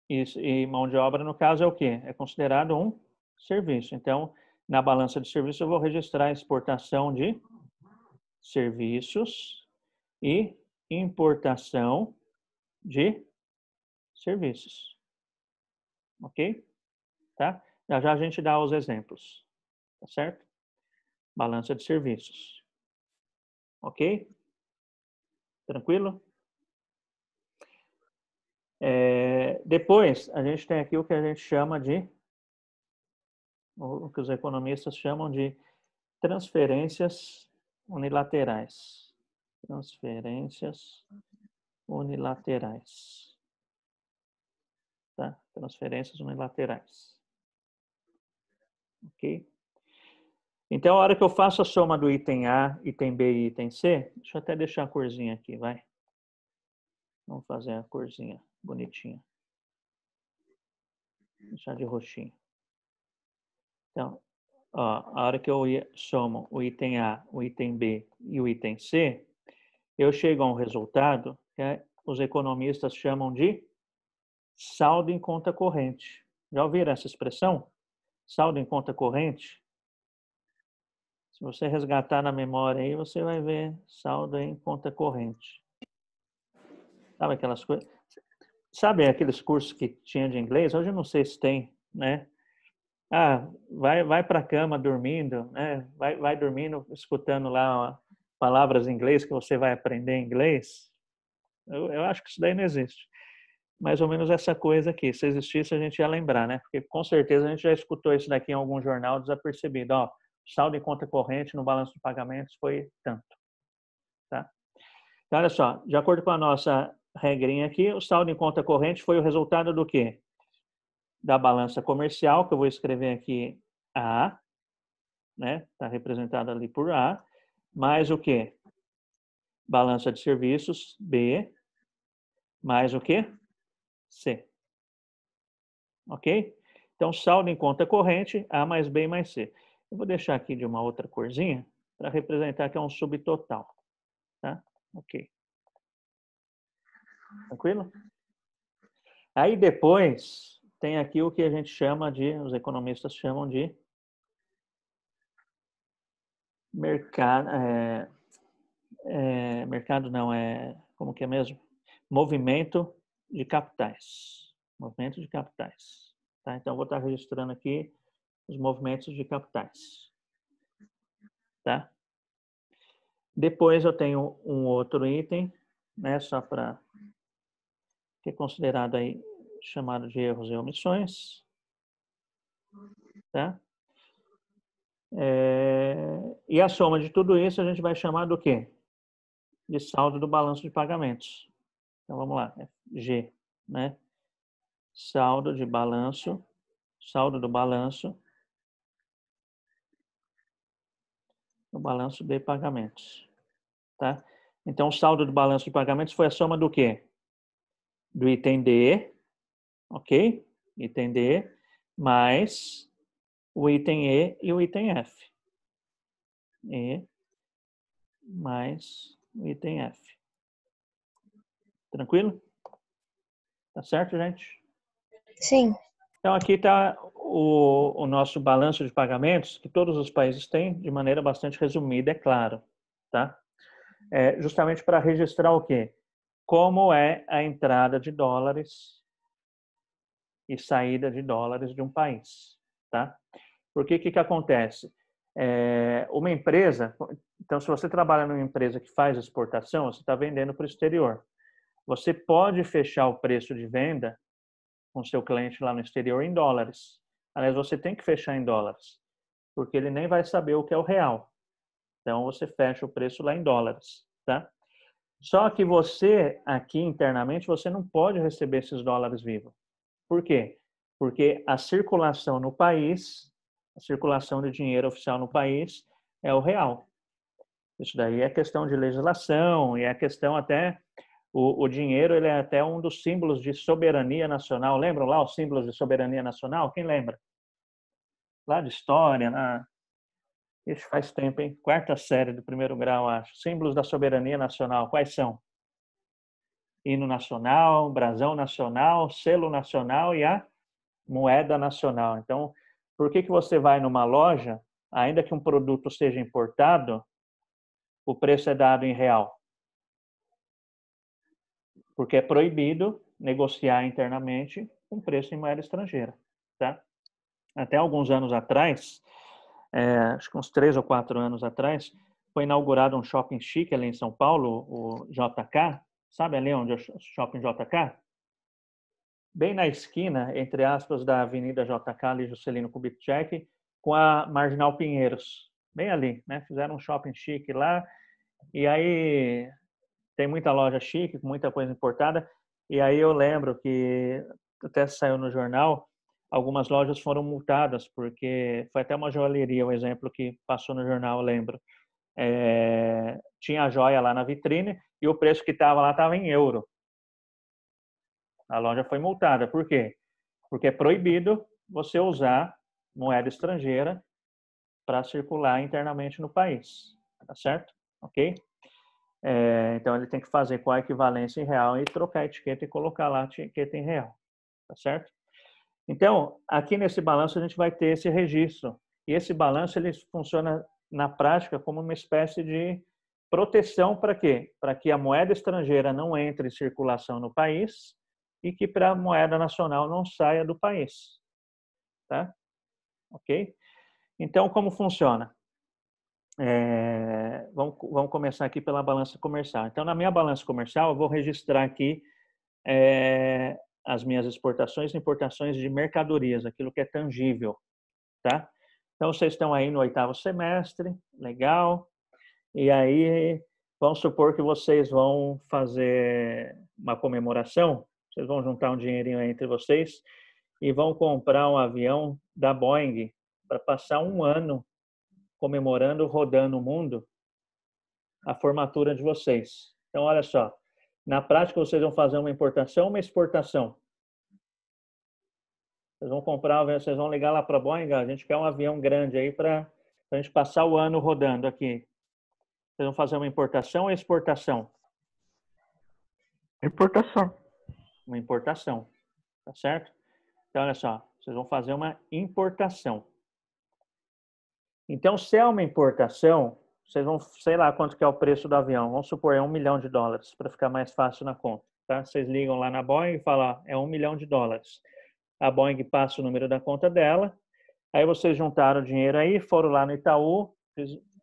Isso. E mão de obra, no caso, é o quê? É considerado um serviço. Então, na balança de serviços, eu vou registrar a exportação de serviços e importação de serviços. Ok? Tá? Já já a gente dá os exemplos. Tá certo? Balança de serviços. Ok? Tranquilo? Depois, a gente tem aqui o que a gente chama de, o que os economistas chamam de transferências unilaterais. Transferências unilaterais. Tá? Transferências unilaterais. Ok? Então, a hora que eu faço a soma do item A, item B e item C, deixa eu até deixar a corzinha aqui, vai. Vamos fazer a corzinha bonitinha. Deixar de roxinho. Então, ó, a hora que eu somo o item A, o item B e o item C, eu chego a um resultado que os economistas chamam de saldo em conta corrente. Já ouviram essa expressão? Saldo em conta corrente? Se você resgatar na memória aí, você vai ver saldo em conta corrente. Sabe aquelas coisas? Sabe aqueles cursos que tinha de inglês? Hoje eu não sei se tem, né? Ah, vai para a cama dormindo, né? Vai dormindo escutando lá ó, palavras em inglês que você vai aprender em inglês. Eu acho que isso daí não existe. Mais ou menos essa coisa aqui. Se existisse, a gente ia lembrar, né? Porque com certeza a gente já escutou isso daqui em algum jornal desapercebido. Ó, saldo em conta corrente no balanço de pagamentos foi tanto. Tá? Então, olha só, de acordo com a nossa regrinha aqui, o saldo em conta corrente foi o resultado do quê? Da balança comercial, que eu vou escrever aqui A, né? Está representado ali por A, mais o quê? Balança de serviços, B, mais o quê? C. Ok? Então, saldo em conta corrente, A mais B mais C. Eu vou deixar aqui de uma outra corzinha para representar que é um subtotal. Tá? Ok. Tranquilo? Aí depois tem aqui o que a gente chama de, os economistas chamam de mercado, mercado não, como que é mesmo? Movimento de capitais. Movimento de capitais. Tá? Então, eu vou estar registrando aqui os movimentos de capitais. Tá? Depois eu tenho um outro item, né, só para que é considerado aí chamado de erros e omissões, tá? E a soma de tudo isso a gente vai chamar do quê? De saldo do balanço de pagamentos. Então vamos lá, G, né? Saldo do balanço de pagamentos, tá? Então o saldo do balanço de pagamentos foi a soma do quê? Do item D, ok? Item D, mais o item E e o item F. E mais o item F. Tranquilo? Tá certo, gente? Sim. Então, aqui está o nosso balanço de pagamentos, que todos os países têm, de maneira bastante resumida, é claro. Tá? Justamente para registrar o quê? Como é a entrada de dólares e saída de dólares de um país. Tá? Porque o que acontece? Uma empresa, então se você trabalha numa empresa que faz exportação, você está vendendo para o exterior. Você pode fechar o preço de venda com seu cliente lá no exterior em dólares. Aliás, você tem que fechar em dólares, porque ele nem vai saber o que é o real. Então, você fecha o preço lá em dólares, tá? Só que você, aqui internamente, você não pode receber esses dólares vivos. Por quê? Porque a circulação no país, a circulação de dinheiro oficial no país é o real. Isso daí é questão de legislação e é questão até... O dinheiro ele é até um dos símbolos de soberania nacional. Lembram lá os símbolos de soberania nacional? Quem lembra? Lá de história, isso faz tempo, hein? Quarta série do primeiro grau, acho. Símbolos da soberania nacional, quais são? Hino nacional, brasão nacional, selo nacional e a moeda nacional. Então, por que você vai numa loja, ainda que um produto seja importado, o preço é dado em real? Porque é proibido negociar internamente com preço em moeda estrangeira, tá? Até alguns anos atrás, acho que uns 3 ou 4 anos atrás, foi inaugurado um shopping chique ali em São Paulo, o JK. Sabe ali onde é o shopping JK? Bem na esquina, entre aspas, da Avenida JK, ali Juscelino Kubitschek, com a Marginal Pinheiros. Bem ali, né? Fizeram um shopping chique lá. E aí... tem muita loja chique, com muita coisa importada. E aí eu lembro que até saiu no jornal, algumas lojas foram multadas, porque foi até uma joalheria, o exemplo que passou no jornal, eu lembro. Tinha a joia lá na vitrine e o preço que estava lá estava em euro. A loja foi multada. Por quê? Porque é proibido você usar moeda estrangeira para circular internamente no país. Tá certo? Ok? Então, ele tem que fazer com a equivalência em real e trocar a etiqueta e colocar lá a etiqueta em real. Tá certo? Então, aqui nesse balanço a gente vai ter esse registro. E esse balanço ele funciona na prática como uma espécie de proteção para quê? Para que a moeda estrangeira não entre em circulação no país e que para a moeda nacional não saia do país. Tá? Ok? Então, como funciona? Vamos começar aqui pela balança comercial. Então, na minha balança comercial, eu vou registrar aqui as minhas exportações e importações de mercadorias, aquilo que é tangível, tá? Então, vocês estão aí no 8º semestre, legal. E aí, vamos supor que vocês vão fazer uma comemoração, vocês vão juntar um dinheirinho aí entre vocês e vão comprar um avião da Boeing para passar um ano comemorando, rodando o mundo, a formatura de vocês. Então, olha só, na prática vocês vão fazer uma importação ou uma exportação? Vocês vão comprar, vocês vão ligar lá para a Boeing, a gente quer um avião grande aí para a gente passar o ano rodando aqui. Vocês vão fazer uma importação ou exportação? Importação. Uma importação, tá certo? Então, olha só, vocês vão fazer uma importação. Então, se é uma importação, vocês vão, sei lá quanto que é o preço do avião. Vamos supor, é $1 milhão, para ficar mais fácil na conta. Tá? Vocês ligam lá na Boeing e falam, é $1 milhão. A Boeing passa o número da conta dela. Aí vocês juntaram o dinheiro aí, foram lá no Itaú,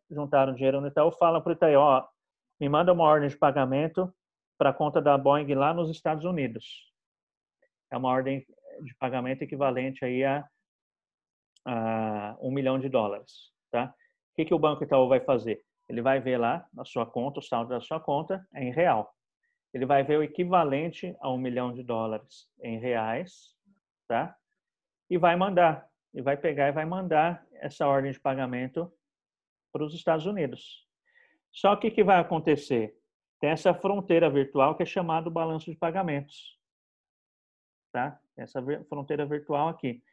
juntaram o dinheiro no Itaú, falam para o Itaú, ó, me manda uma ordem de pagamento para a conta da Boeing lá nos Estados Unidos. É uma ordem de pagamento equivalente aí a $1 milhão, tá? O que o Banco Itaú vai fazer? Ele vai ver lá na sua conta, o saldo da sua conta é em real. Ele vai ver o equivalente a $1 milhão em reais, tá? E vai mandar, e vai pegar e vai mandar essa ordem de pagamento para os Estados Unidos. Só que o que vai acontecer? Tem essa fronteira virtual que é chamada balanço de pagamentos, tá? Essa fronteira virtual aqui.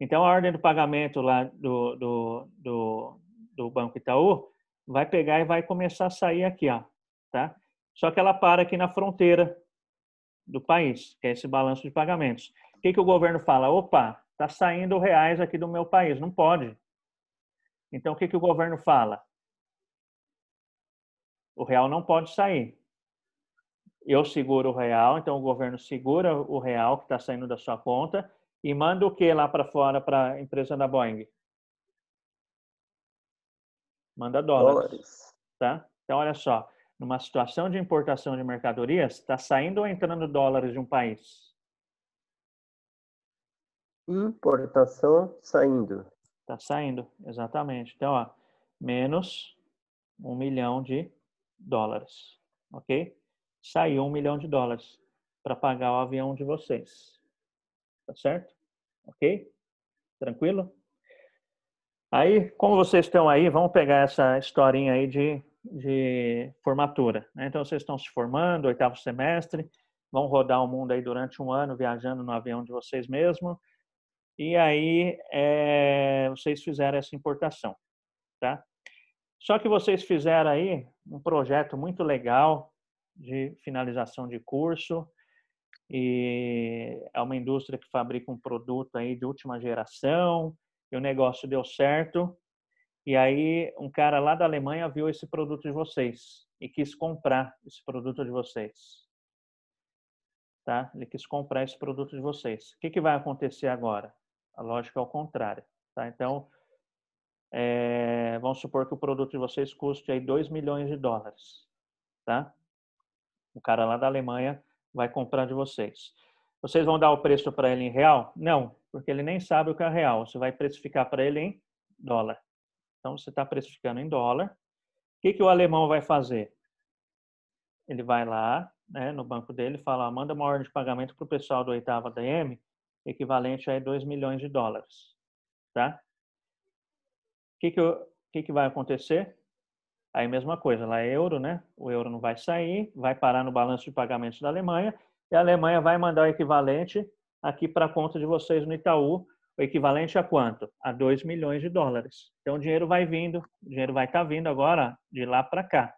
Então, a ordem do pagamento lá do Banco Itaú vai pegar e vai começar a sair aqui, ó, tá? Só que ela para aqui na fronteira do país, que é esse balanço de pagamentos. O que o governo fala? Opa, está saindo reais aqui do meu país, não pode. Então, o que o governo fala? O real não pode sair. Eu seguro o real, então o governo segura o real que está saindo da sua conta e manda o que lá para fora para a empresa da Boeing? Manda dólares. Tá? Então, olha só, numa situação de importação de mercadorias, está saindo ou entrando dólares de um país? Importação saindo. Está saindo, exatamente. Então, ó, menos $1 milhão, ok? Saiu $1 milhão para pagar o avião de vocês. Tá certo? Ok? Tranquilo? Aí, como vocês estão aí, vamos pegar essa historinha aí de formatura. Né? Então, vocês estão se formando, 8º semestre, vão rodar o mundo aí durante um ano, viajando no avião de vocês mesmos. E aí, vocês fizeram essa importação, tá? Só que vocês fizeram aí um projeto muito legal de finalização de curso, e é uma indústria que fabrica um produto aí de última geração, e o negócio deu certo, e aí um cara lá da Alemanha viu esse produto de vocês e quis comprar esse produto de vocês. Tá? Ele quis comprar esse produto de vocês. O que vai acontecer agora? A lógica é ao contrário. Tá? Então, vamos supor que o produto de vocês custe aí $2 milhões. Tá? O cara lá da Alemanha vai comprar de vocês. Vocês vão dar o preço para ele em real? Não, porque ele nem sabe o que é real. Você vai precificar para ele em dólar. Então, você está precificando em dólar. O que o alemão vai fazer? Ele vai lá, né, no banco dele e fala, manda uma ordem de pagamento para o pessoal do 8º ADM equivalente a 2 milhões de dólares. Tá? O que vai acontecer? Aí, mesma coisa, lá é euro, né? O euro não vai sair, vai parar no balanço de pagamentos da Alemanha, e a Alemanha vai mandar o equivalente aqui para a conta de vocês no Itaú, o equivalente a quanto? A 2 milhões de dólares. Então, o dinheiro vai vindo, o dinheiro vai estar vindo agora de lá para cá,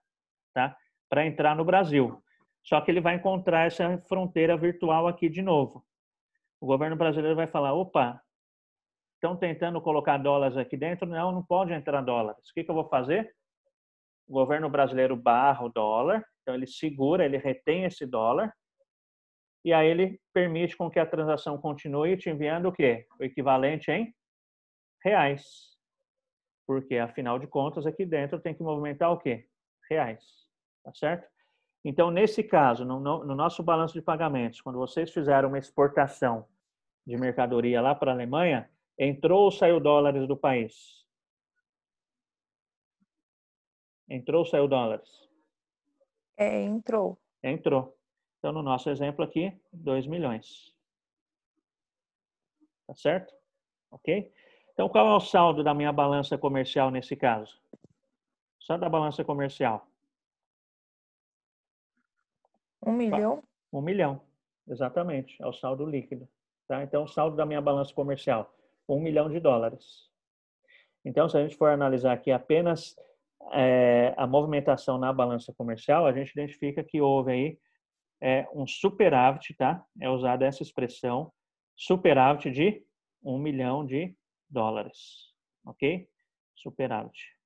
tá? Para entrar no Brasil. Só que ele vai encontrar essa fronteira virtual aqui de novo. O governo brasileiro vai falar, opa, estão tentando colocar dólares aqui dentro? Não, não pode entrar dólares. O que eu vou fazer? O governo brasileiro barra o dólar, então ele segura, ele retém esse dólar, e aí ele permite com que a transação continue te enviando o quê? O equivalente em reais. Porque, afinal de contas, aqui dentro tem que movimentar o quê? Reais. Tá certo? Então, nesse caso, no nosso balanço de pagamentos, quando vocês fizeram uma exportação de mercadoria lá para a Alemanha, entrou ou saiu dólares do país? Entrou ou saiu dólares? Entrou. Entrou. Então, no nosso exemplo aqui, 2 milhões. Tá certo? Ok? Então, qual é o saldo da minha balança comercial nesse caso? Só da balança comercial. 1 milhão? 1 milhão, exatamente. É o saldo líquido. Tá? Então, o saldo da minha balança comercial, 1 milhão de dólares. Então, se a gente for analisar aqui apenas a movimentação na balança comercial, a gente identifica que houve aí um superávit, tá? É usada essa expressão, superávit de 1 milhão de dólares. Ok? Superávit.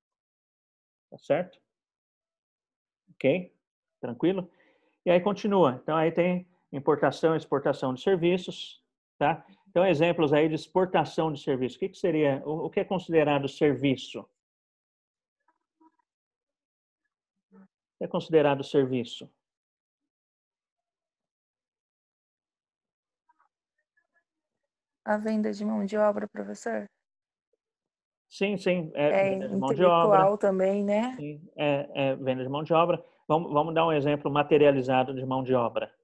Tá certo? Ok? Tranquilo? E aí continua. Então, aí tem importação e exportação de serviços, tá? Então, exemplos aí de exportação de serviços. O que seria, o que é considerado serviço? O que é considerado serviço? A venda de mão de obra, professor? Sim, sim. Venda de mão de intelectual obra. também, né? Sim, venda de mão de obra. Vamos dar um exemplo materializado de mão de obra.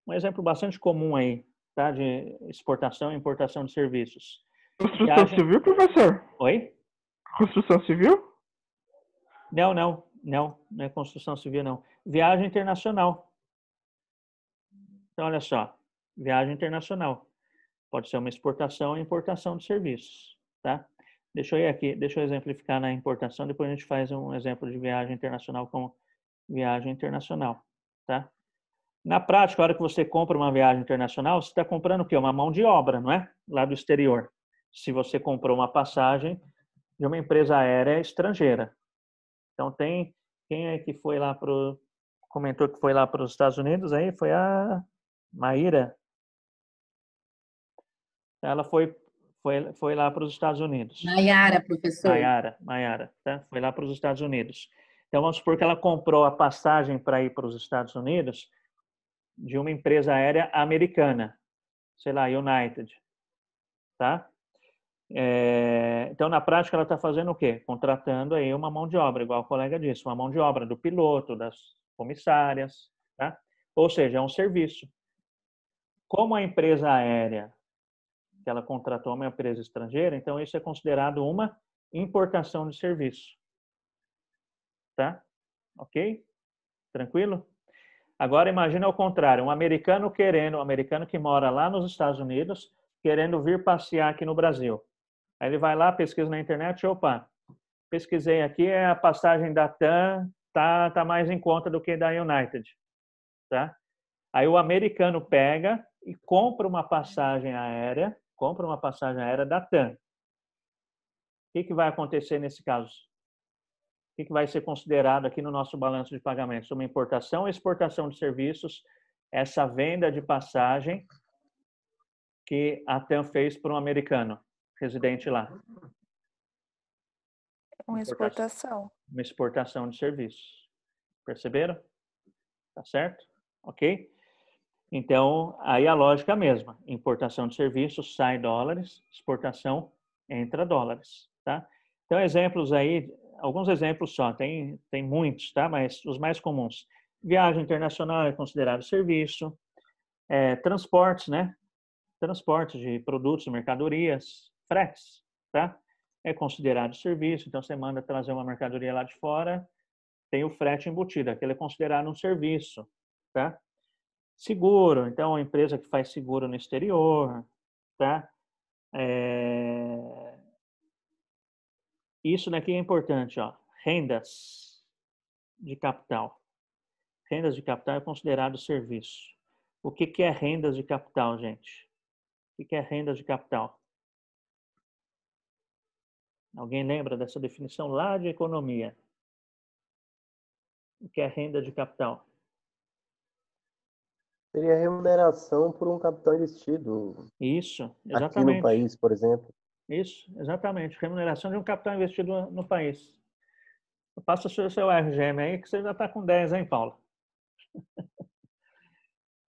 Um exemplo bastante comum aí, tá? De exportação e importação de serviços. Construção civil, professor? Oi? Construção civil? Não é construção civil, não. Viagem internacional. Então, olha só, viagem internacional. Pode ser uma exportação e importação de serviços, tá? Deixa eu exemplificar na importação, depois a gente faz um exemplo de viagem internacional com viagem internacional, tá? Na prática, a hora que você compra uma viagem internacional, você está comprando o quê? Uma mão de obra, não é? Lá do exterior. Se você comprou uma passagem de uma empresa aérea estrangeira. Então, quem é que foi lá comentou que foi lá para os Estados Unidos aí? Foi a Maíra. Ela foi lá para os Estados Unidos. Maiara, professor. Maiara, tá? Foi lá para os Estados Unidos. Então, vamos supor que ela comprou a passagem para ir para os Estados Unidos de uma empresa aérea americana, sei lá, United, tá? Então, na prática, ela está fazendo o quê? Contratando aí uma mão de obra, igual o colega disse, uma mão de obra do piloto, das comissárias, tá? Ou seja, é um serviço. Como a empresa aérea que ela contratou uma empresa estrangeira, então isso é considerado uma importação de serviço. Tá? Ok? Tranquilo? Agora imagina ao contrário, um americano que mora lá nos Estados Unidos, querendo vir passear aqui no Brasil. Aí ele vai lá, pesquisa na internet, opa, pesquisei aqui, a passagem da TAM tá mais em conta do que da United. Tá? Aí o americano pega e compra uma passagem aérea da TAM. O que vai acontecer nesse caso? O que vai ser considerado aqui no nosso balanço de pagamentos? Uma importação e exportação de serviços, essa venda de passagem que a TAM fez para um americano residente lá. Uma exportação. Uma exportação de serviços. Perceberam? Tá certo? Ok? Então, aí a lógica é a mesma. Importação de serviços, sai dólares. Exportação, entra dólares. Tá? Então, exemplos aí, alguns exemplos só. Tem muitos, tá? Mas os mais comuns. Viagem internacional é considerado serviço. Transportes, né? transporte de produtos e mercadorias, fretes, tá? É considerado serviço, então você manda trazer uma mercadoria lá de fora, tem o frete embutido, aquele é considerado um serviço, tá? Seguro, então a empresa que faz seguro no exterior, tá? Isso daqui é importante, ó. Rendas de capital. Rendas de capital é considerado serviço. O que é rendas de capital, gente? O que é rendas de capital? Alguém lembra dessa definição lá de economia? O que é renda de capital? Seria remuneração por um capital investido. Isso, exatamente. Aqui no país, por exemplo. Isso, exatamente. Remuneração de um capital investido no país. Passa o seu RGM aí que você já está com 10, hein, Paulo?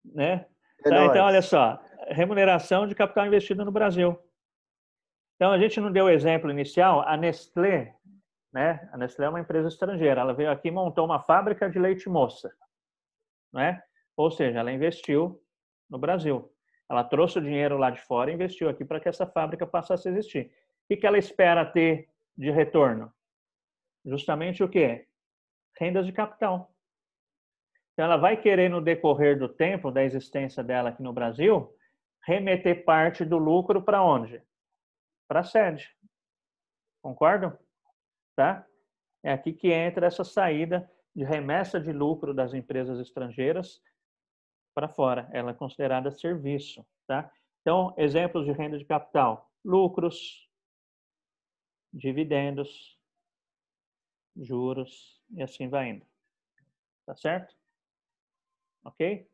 Né? Tá, então, olha só. Remuneração de capital investido no Brasil. Então, a gente não deu o exemplo inicial. A Nestlé, né? A Nestlé é uma empresa estrangeira. Ela veio aqui e montou uma fábrica de leite moça. Né? Ou seja, ela investiu no Brasil. Ela trouxe o dinheiro lá de fora e investiu aqui para que essa fábrica passasse a existir. O que ela espera ter de retorno? Justamente o quê? Rendas de capital. Então, ela vai querer, no decorrer do tempo da existência dela aqui no Brasil, remeter parte do lucro para onde? Para a sede. Concordam? Tá? É aqui que entra essa saída de remessa de lucro das empresas estrangeiras para fora. Ela é considerada serviço. Tá? Então, exemplos de renda de capital. Lucros, dividendos, juros e assim vai indo. Tá certo? Ok?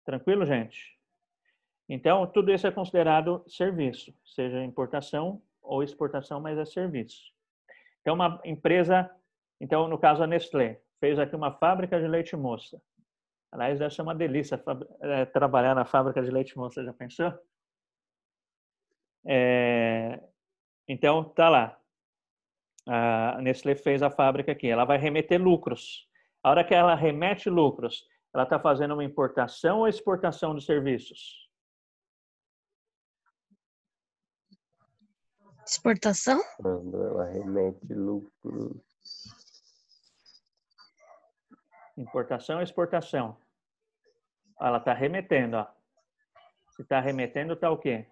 Tranquilo, gente? Então, tudo isso é considerado serviço, seja importação ou exportação, mas é serviço. Então, uma empresa, então, no caso a Nestlé, fez aqui uma fábrica de leite moça. Aliás, deve ser uma delícia trabalhar na fábrica de leite moça, já pensou? Então, tá lá. A Nestlé fez a fábrica aqui, ela vai remeter lucros. A hora que ela remete lucros, ela está fazendo uma importação ou exportação de serviços? Exportação? Quando ela remete lucros. Importação ou exportação? Ela está remetendo, ó. Se está remetendo, está o quê?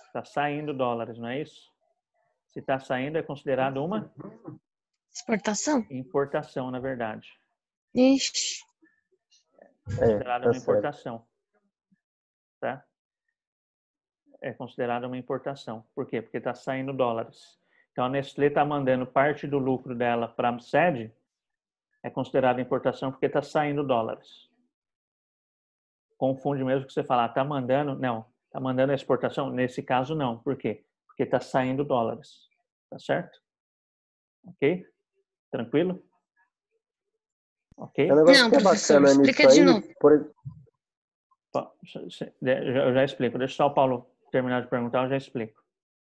Está saindo dólares, não é isso? Se está saindo, é considerado uma? Exportação? Importação, na verdade. Ixi. É considerado uma importação. Tá? É considerado uma importação. Por quê? Porque está saindo dólares. Então, a Nestlé está mandando parte do lucro dela para a sede, é considerado importação porque está saindo dólares. Confunde mesmo que você falar, está mandando, não, está mandando a exportação? Nesse caso, não. Por quê? Porque está saindo dólares. Tá certo? Ok? Tranquilo? Ok? É um negócio que é bacana explica nisso de aí, novo. Eu já explico. Deixa só o Paulo terminar de perguntar, eu já explico.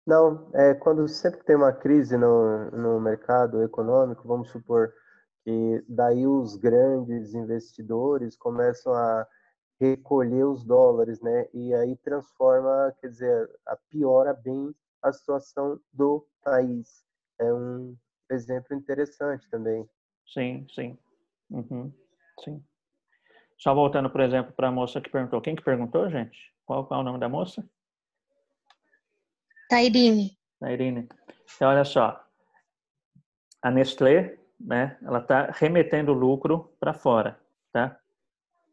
Não, quando sempre tem uma crise no mercado econômico, vamos supor que daí os grandes investidores começam a recolher os dólares, né? E aí transforma, quer dizer, piora bem a situação do país. É um exemplo interessante também. Sim, sim. Uhum, sim. Só voltando, por exemplo, para a moça que perguntou. Quem que perguntou, gente? Qual é o nome da moça? Tairine. Tairine. Então, olha só. A Nestlé, né? Ela está remetendo o lucro para fora, tá?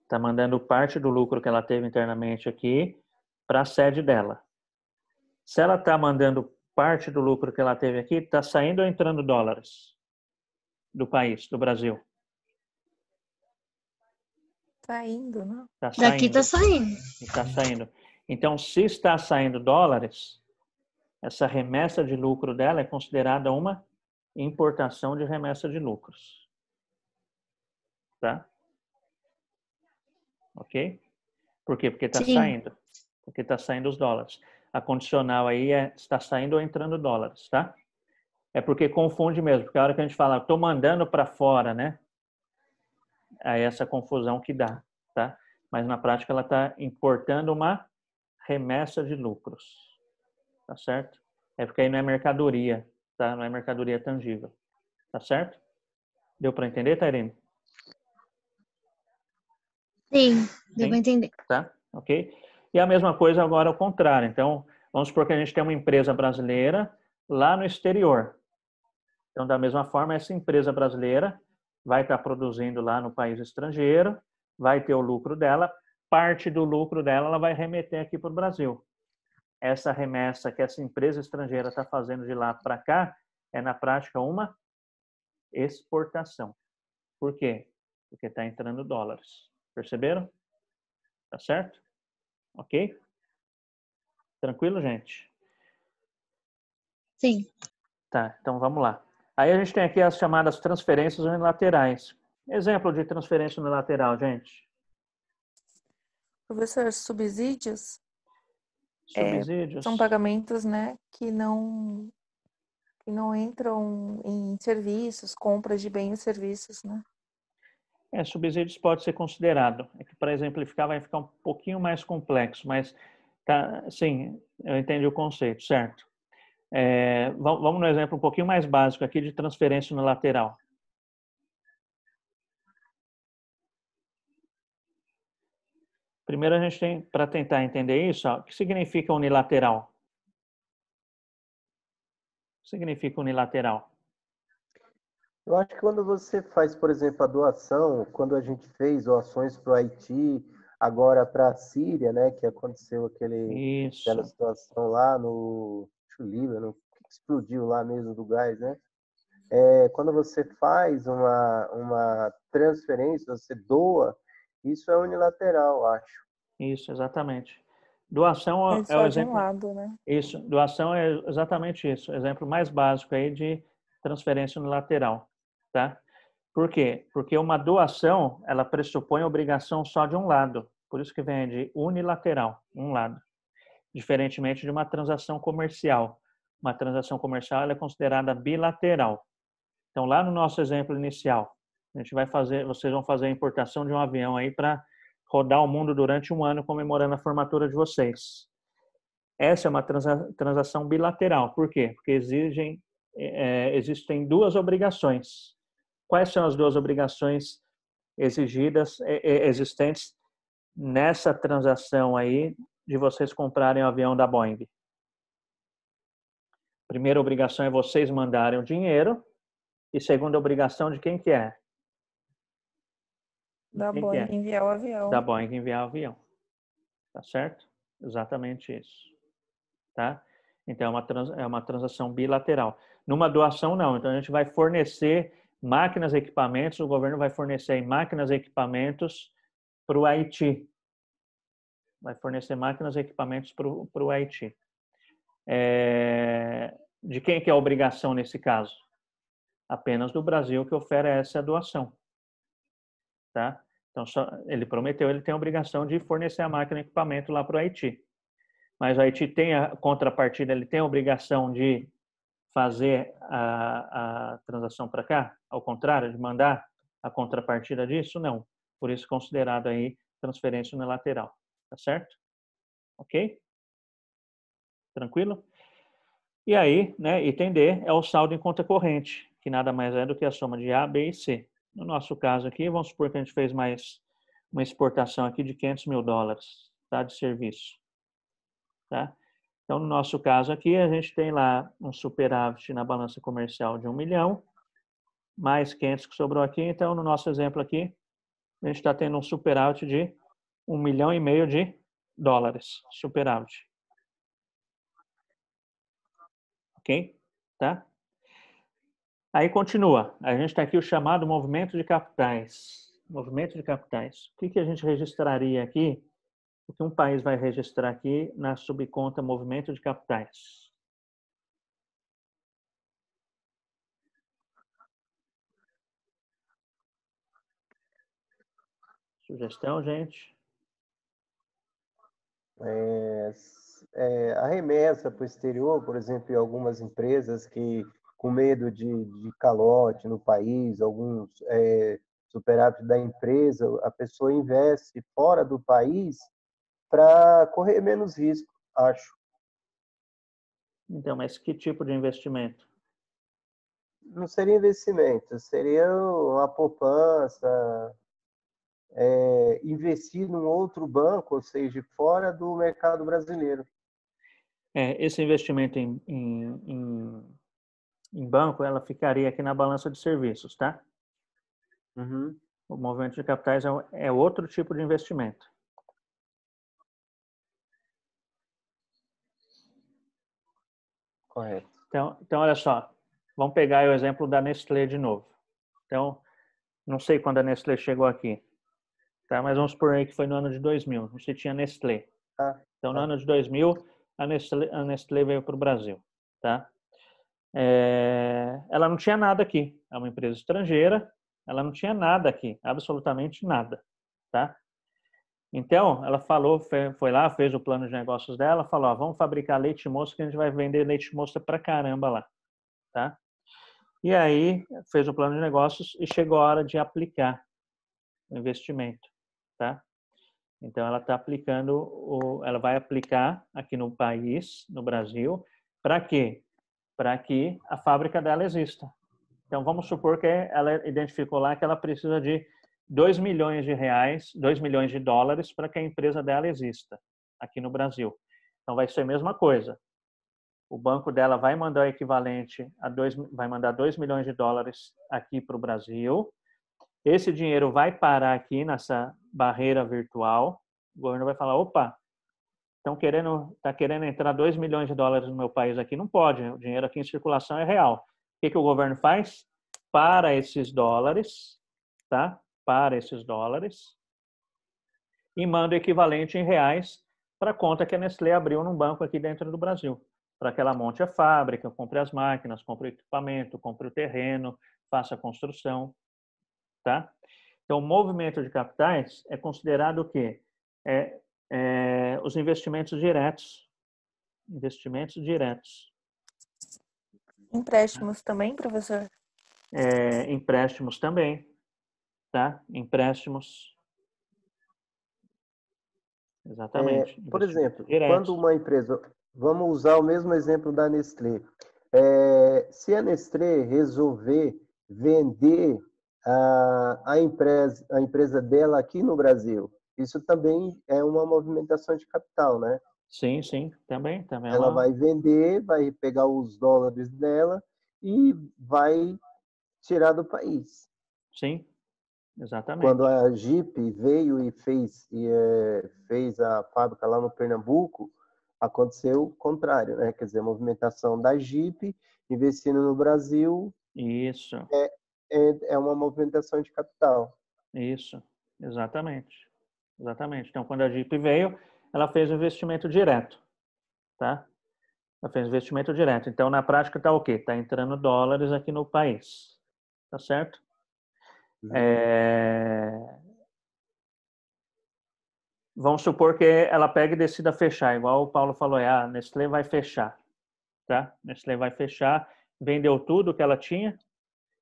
Está mandando parte do lucro que ela teve internamente aqui para a sede dela. Se ela está mandando parte do lucro que ela teve aqui, está saindo ou entrando dólares do país, do Brasil? Tá indo, não? Tá saindo. Daqui tá saindo. Está saindo. Então, se está saindo dólares, essa remessa de lucro dela é considerada uma importação de remessa de lucros. Tá? Ok? Por quê? Porque está saindo. Porque está saindo os dólares. A condicional aí é está saindo ou entrando dólares, tá? É porque confunde mesmo. Porque a hora que a gente fala, estou mandando para fora, né? Aí essa confusão que dá, tá? mas na prática ela está importando uma remessa de lucros, tá certo? É porque aí não é mercadoria, tá? Não é mercadoria tangível, tá certo? Deu para entender, Tairine? Sim, deu para Sim? entender. Tá? Ok? E a mesma coisa agora ao contrário. Então, vamos supor que a gente tem uma empresa brasileira lá no exterior. Então, da mesma forma, essa empresa brasileira vai estar produzindo lá no país estrangeiro, vai ter o lucro dela, parte do lucro dela ela vai remeter aqui para o Brasil. Essa remessa que essa empresa estrangeira está fazendo de lá para cá é, na prática, uma exportação. Por quê? Porque está entrando dólares. Perceberam? Tá certo? Ok? Tranquilo, gente? Sim. Tá, então vamos lá. Aí a gente tem aqui as chamadas transferências unilaterais. Exemplo de transferência unilateral, gente. Professor, subsídios Subsídios. são pagamentos, né, que não entram em serviços, compras de bens e serviços, né? Subsídios pode ser considerado. É que para exemplificar vai ficar um pouquinho mais complexo, mas tá, sim, eu entendi o conceito, certo? Vamos no exemplo um pouquinho mais básico aqui de transferência unilateral. Primeiro a gente tem, para tentar entender isso, ó, o que significa unilateral? O que significa unilateral? Eu acho que quando você faz, por exemplo, a doação, quando a gente fez doações para o Haiti, agora para a Síria, né, que aconteceu aquela Isso, situação lá no Líbano, que explodiu lá mesmo do gás, né? Quando você faz uma transferência, você doa, isso é unilateral, acho. isso, exatamente. Doação É é o só de um exemplo. lado, né? Isso, doação é exatamente isso. Exemplo mais básico aí de transferência unilateral, tá? Por quê? Porque uma doação, ela pressupõe obrigação só de um lado. Por isso que vem de unilateral, um lado. Diferentemente de uma transação comercial. Uma transação comercial ela é considerada bilateral. Então, lá no nosso exemplo inicial, vocês vão fazer a importação de um avião aí para rodar o mundo durante um ano comemorando a formatura de vocês. Essa é uma transação bilateral. Por quê? Porque existem duas obrigações. Quais são as duas obrigações existentes nessa transação aí de vocês comprarem o avião da Boeing? Primeira obrigação é vocês mandarem o dinheiro e segunda obrigação de quem que é? Da Quem que Boeing é? enviar o Da avião. Boeing enviar o avião. Tá certo? Exatamente isso. Tá? Então, é uma transação bilateral. Numa doação, não. Então, a gente vai fornecer máquinas e equipamentos, o governo vai fornecer máquinas e equipamentos para o Haiti. Vai fornecer máquinas e equipamentos para o Haiti. De quem que é a obrigação nesse caso? Apenas do Brasil que oferece a doação. Tá? Então, ele prometeu, ele tem a obrigação de fornecer a máquina e equipamento lá para o Haiti. Mas o Haiti tem a contrapartida, ele tem a obrigação de fazer a transação para cá? Ao contrário, de mandar a contrapartida disso? Não. Por isso, considerado aí transferência unilateral. Tá certo? Ok? Tranquilo? E aí, né, item D é o saldo em conta corrente, que nada mais é do que a soma de A, B e C. No nosso caso aqui, vamos supor que a gente fez mais uma exportação aqui de $500 mil, tá, de serviço. Tá? Então, no nosso caso aqui, a gente tem lá um superávit na balança comercial de 1 milhão, mais 500 que sobrou aqui. Então, no nosso exemplo aqui, a gente está tendo um superávit de 1,5 milhão de dólares. Superávit. Ok? Tá? Aí continua. A gente tem aqui o chamado movimento de capitais. Movimento de capitais. O que a gente registraria aqui? O que um país vai registrar aqui na subconta movimento de capitais? Sugestão, gente? A remessa para o exterior, por exemplo, em algumas empresas que, com medo de calote no país, alguns superávit da empresa, a pessoa investe fora do país para correr menos risco, acho. Então, mas que tipo de investimento? Não seria investimento, seria uma poupança, investir num outro banco, ou seja, fora do mercado brasileiro. Esse investimento em banco, ela ficaria aqui na balança de serviços, tá? Uhum. O movimento de capitais é outro tipo de investimento. Correto. Então, olha só, vamos pegar aí o exemplo da Nestlé de novo. Então, não sei quando a Nestlé chegou aqui, tá? Mas vamos supor aí que foi no ano de 2000, não se tinha Nestlé. Então, no ano de 2000, a Nestlé veio para o Brasil, tá? Ela não tinha nada aqui, é uma empresa estrangeira, ela não tinha nada aqui, absolutamente nada, tá? Então, ela falou, foi lá, fez o plano de negócios dela, falou, ó, vamos fabricar leite moça que a gente vai vender leite moça pra caramba lá, tá? E aí, fez o plano de negócios e chegou a hora de aplicar o investimento, tá? Então, ela está aplicando, ela vai aplicar aqui no país, no Brasil, para quê? Para que a fábrica dela exista. Então, vamos supor que ela identificou lá que ela precisa de 2 milhões de reais, 2 milhões de dólares para que a empresa dela exista aqui no Brasil. Então, vai ser a mesma coisa. O banco dela vai mandar o equivalente vai mandar 2 milhões de dólares aqui para o Brasil. Esse dinheiro vai parar aqui nessa barreira virtual. O governo vai falar, opa, tá querendo entrar 2 milhões de dólares no meu país aqui? Não pode, o dinheiro aqui em circulação é real. O que o governo faz? Para esses dólares, tá? Para esses dólares e manda o equivalente em reais para a conta que a Nestlé abriu num banco aqui dentro do Brasil, para que ela monte a fábrica, compre as máquinas, compre o equipamento, compre o terreno, faça a construção, tá? Então, o movimento de capitais é considerado o quê? Os investimentos diretos. Investimentos diretos. Empréstimos também, professor? Empréstimos também, tá? Empréstimos. Exatamente. Por exemplo, diretos. quando uma empresa, vamos usar o mesmo exemplo da Nestlé, se a Nestlé resolver vender a empresa dela aqui no Brasil, isso também é uma movimentação de capital, né? Sim, também. Ela vai vender, vai pegar os dólares dela e vai tirar do país. Sim, exatamente. Quando a Jeep veio e fez a fábrica lá no Pernambuco, aconteceu o contrário, né? Quer dizer, a movimentação da Jeep investindo no Brasil. Isso. É uma movimentação de capital. Isso, exatamente. Então, quando a Jeep veio, ela fez investimento direto, tá? Ela fez investimento direto. Então, na prática, está o quê? Está entrando dólares aqui no país, tá certo? Vamos supor que ela pega e decida fechar, igual o Paulo falou, a Nestlé vai fechar, tá? Nestlé vai fechar, vendeu tudo que ela tinha,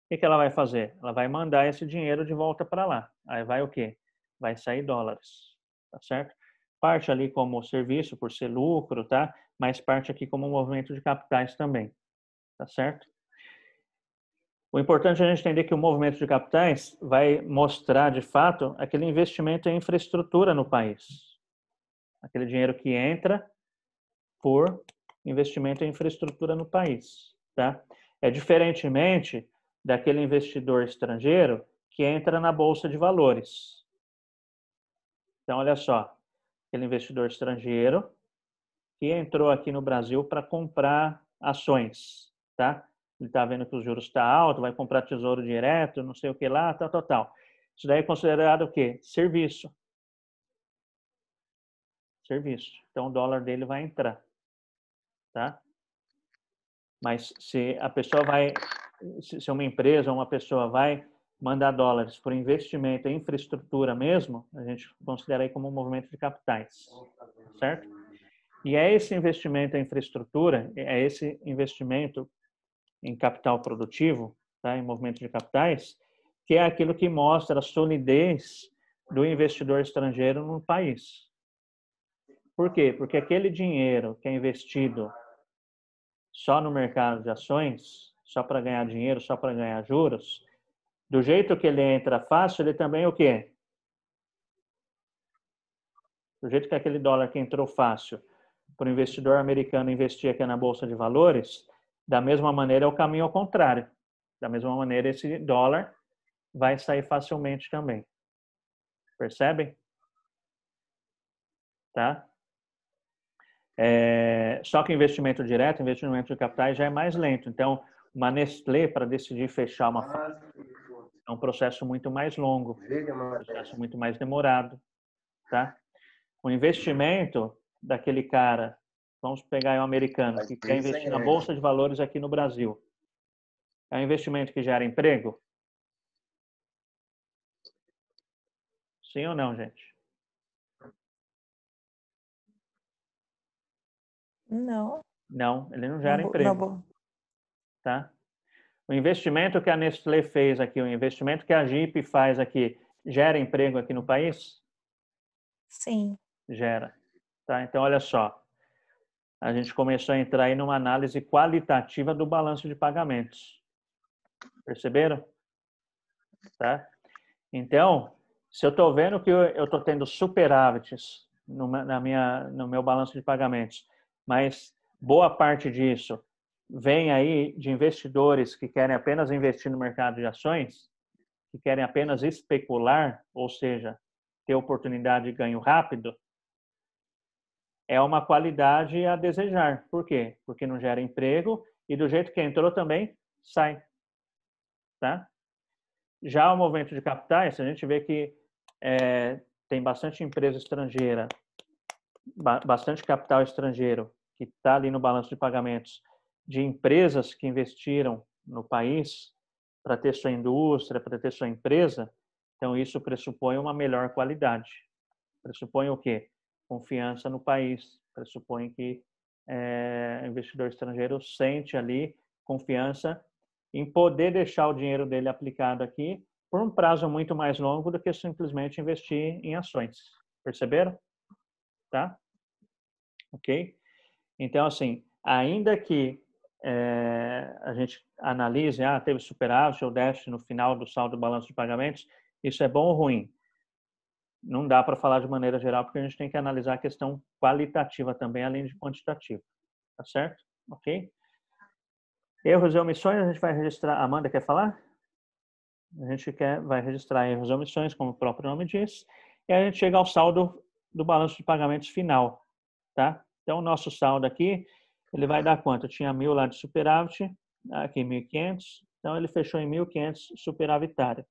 o que ela vai fazer? Ela vai mandar esse dinheiro de volta para lá. Aí vai o quê? Vai sair dólares, tá certo? Parte ali como serviço, por ser lucro, tá? Mas parte aqui como movimento de capitais também, tá certo? O importante é a gente entender que o movimento de capitais vai mostrar, de fato, aquele investimento em infraestrutura no país. Aquele dinheiro que entra por investimento em infraestrutura no país, tá? Diferentemente daquele investidor estrangeiro que entra na bolsa de valores. Então, olha só, aquele investidor estrangeiro que entrou aqui no Brasil para comprar ações, tá? Ele está vendo que os juros estão altos, vai comprar tesouro direto, não sei o que lá, tal. Isso daí é considerado o quê? Serviço. Então, o dólar dele vai entrar, tá? Mas se a pessoa se uma empresa ou uma pessoa vai mandar dólares por investimento em infraestrutura mesmo, a gente considera aí como um movimento de capitais, certo? E é esse investimento em infraestrutura, é esse investimento em capital produtivo, tá? Em movimento de capitais, que é aquilo que mostra a solidez do investidor estrangeiro no país. Por quê? Porque aquele dinheiro que é investido só no mercado de ações, só para ganhar dinheiro, só para ganhar juros, do jeito que ele entra fácil, ele também o quê? Do jeito que aquele dólar que entrou fácil para o investidor americano investir aqui na Bolsa de Valores, da mesma maneira é o caminho ao contrário. Da mesma maneira, esse dólar vai sair facilmente também. Percebem? Tá? Só que investimento direto, investimento de capitais já é mais lento. Então, uma Nestlé, para decidir fechar uma fábrica, é um processo muito mais longo, um processo muito mais demorado. Tá? O investimento daquele cara, vamos pegar aí um americano que quer investir na Bolsa de Valores aqui no Brasil, é um investimento que gera emprego? Sim ou não, gente? Não. Não, ele não gera emprego. Não. Tá? O investimento que a Nestlé fez aqui, o investimento que a Jeep faz aqui, gera emprego aqui no país? Sim. Gera. Tá? Então, olha só. A gente começou a entrar aí numa análise qualitativa do balanço de pagamentos. Perceberam? Tá? Então, se eu estou vendo que eu estou tendo superávites no meu balanço de pagamentos, mas boa parte disso vem aí de investidores que querem apenas investir no mercado de ações, que querem apenas especular, ou seja, ter oportunidade de ganho rápido, é uma qualidade a desejar. Por quê? Porque não gera emprego e do jeito que entrou também sai. Tá? Já o movimento de capitais, a gente vê que tem bastante empresa estrangeira, bastante capital estrangeiro que está ali no balanço de pagamentos de empresas que investiram no país para ter sua indústria, para ter sua empresa. Então, isso pressupõe uma melhor qualidade. Pressupõe o quê? Confiança no país. Pressupõe que o investidor estrangeiro sente ali confiança em poder deixar o dinheiro dele aplicado aqui por um prazo muito mais longo do que simplesmente investir em ações. Perceberam? Tá? Ok? Então, assim, ainda que a gente analise, teve superávit ou déficit no final do saldo do balanço de pagamentos, isso é bom ou ruim? Não dá para falar de maneira geral, porque a gente tem que analisar a questão qualitativa também, além de quantitativa. Tá certo? Ok? Erros e omissões, a gente vai registrar. Amanda, quer falar? A gente vai registrar erros e omissões, como o próprio nome diz, e a gente chega ao saldo do balanço de pagamentos final. Tá? Então, o nosso saldo aqui, ele vai dar quanto? Eu tinha 1.000 lá de superávit, aqui 1.500, então ele fechou em 1.500 superavitário.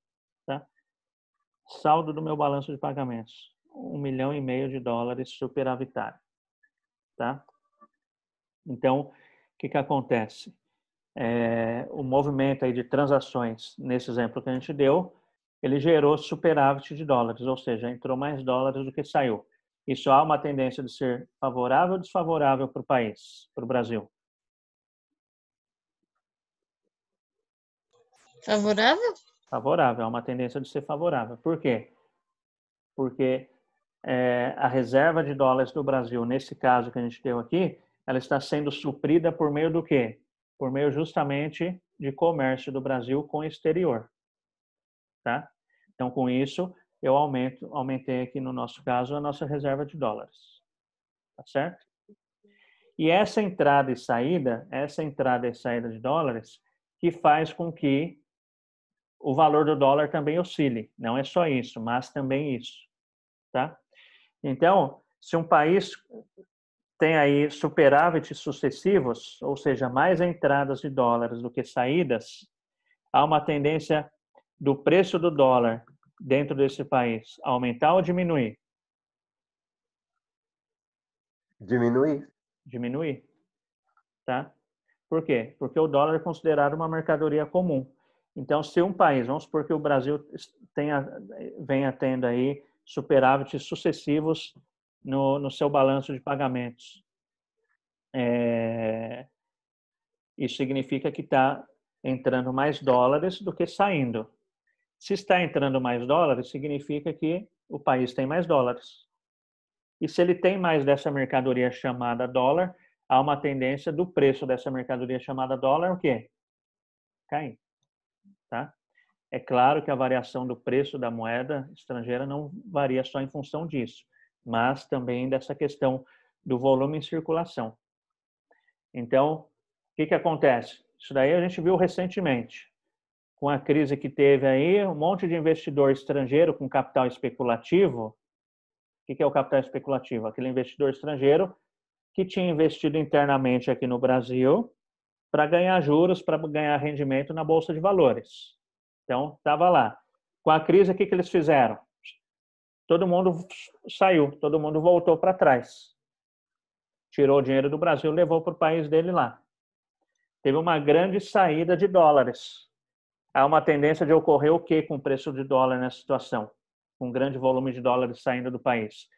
Tá? Saldo do meu balanço de pagamentos, $1,5 milhão de dólares superavitário. Tá? Então, o que acontece? O movimento aí de transações, nesse exemplo que a gente deu, ele gerou superávit de dólares, ou seja, entrou mais dólares do que saiu. Isso há uma tendência de ser favorável ou desfavorável para o país, para o Brasil? Favorável? Favorável, há uma tendência de ser favorável. Por quê? Porque a reserva de dólares do Brasil, nesse caso que a gente deu aqui, ela está sendo suprida por meio do quê? Por meio justamente de comércio do Brasil com o exterior. Tá? Então, com isso, eu aumentei aqui no nosso caso a nossa reserva de dólares. Tá certo? E essa entrada e saída de dólares que faz com que o valor do dólar também oscile. Não é só isso, mas também isso. Tá? Então, se um país tem aí superávites sucessivos, ou seja, mais entradas de dólares do que saídas, há uma tendência do preço do dólar dentro desse país aumentar ou diminuir? Diminuir. Diminuir. Tá? Por quê? Porque o dólar é considerado uma mercadoria comum. Então, se um país, vamos supor que o Brasil venha tendo aí superávites sucessivos no seu balanço de pagamentos. Isso significa que está entrando mais dólares do que saindo. Se está entrando mais dólares, significa que o país tem mais dólares. E se ele tem mais dessa mercadoria chamada dólar, há uma tendência do preço dessa mercadoria chamada dólar o quê? Cair. Tá? É claro que a variação do preço da moeda estrangeira não varia só em função disso, mas também dessa questão do volume em circulação. Então, o que acontece? Isso daí a gente viu recentemente, com a crise que teve aí, um monte de investidor estrangeiro com capital especulativo. O que é o capital especulativo? Aquele investidor estrangeiro que tinha investido internamente aqui no Brasil para ganhar juros, para ganhar rendimento na Bolsa de Valores. Então, estava lá. Com a crise, o que eles fizeram? Todo mundo saiu, todo mundo voltou para trás. Tirou o dinheiro do Brasil, levou para o país dele lá. Teve uma grande saída de dólares. Há uma tendência de ocorrer o quê com o preço de dólar nessa situação? Com um grande volume de dólares saindo do país.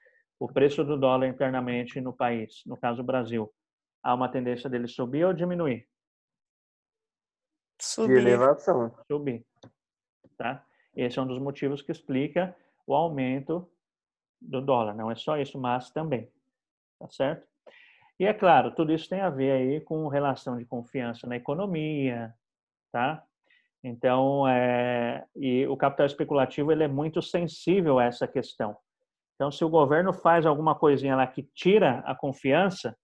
O preço do dólar internamente no país, no caso do Brasil, há uma tendência dele subir ou diminuir? De elevação. Subir. Tá? Esse é um dos motivos que explica o aumento do dólar. Não é só isso, mas também. Tá certo? E é claro, tudo isso tem a ver aí com relação de confiança na economia, tá? Então, e o capital especulativo ele é muito sensível a essa questão. Então, se o governo faz alguma coisinha lá que tira a confiança,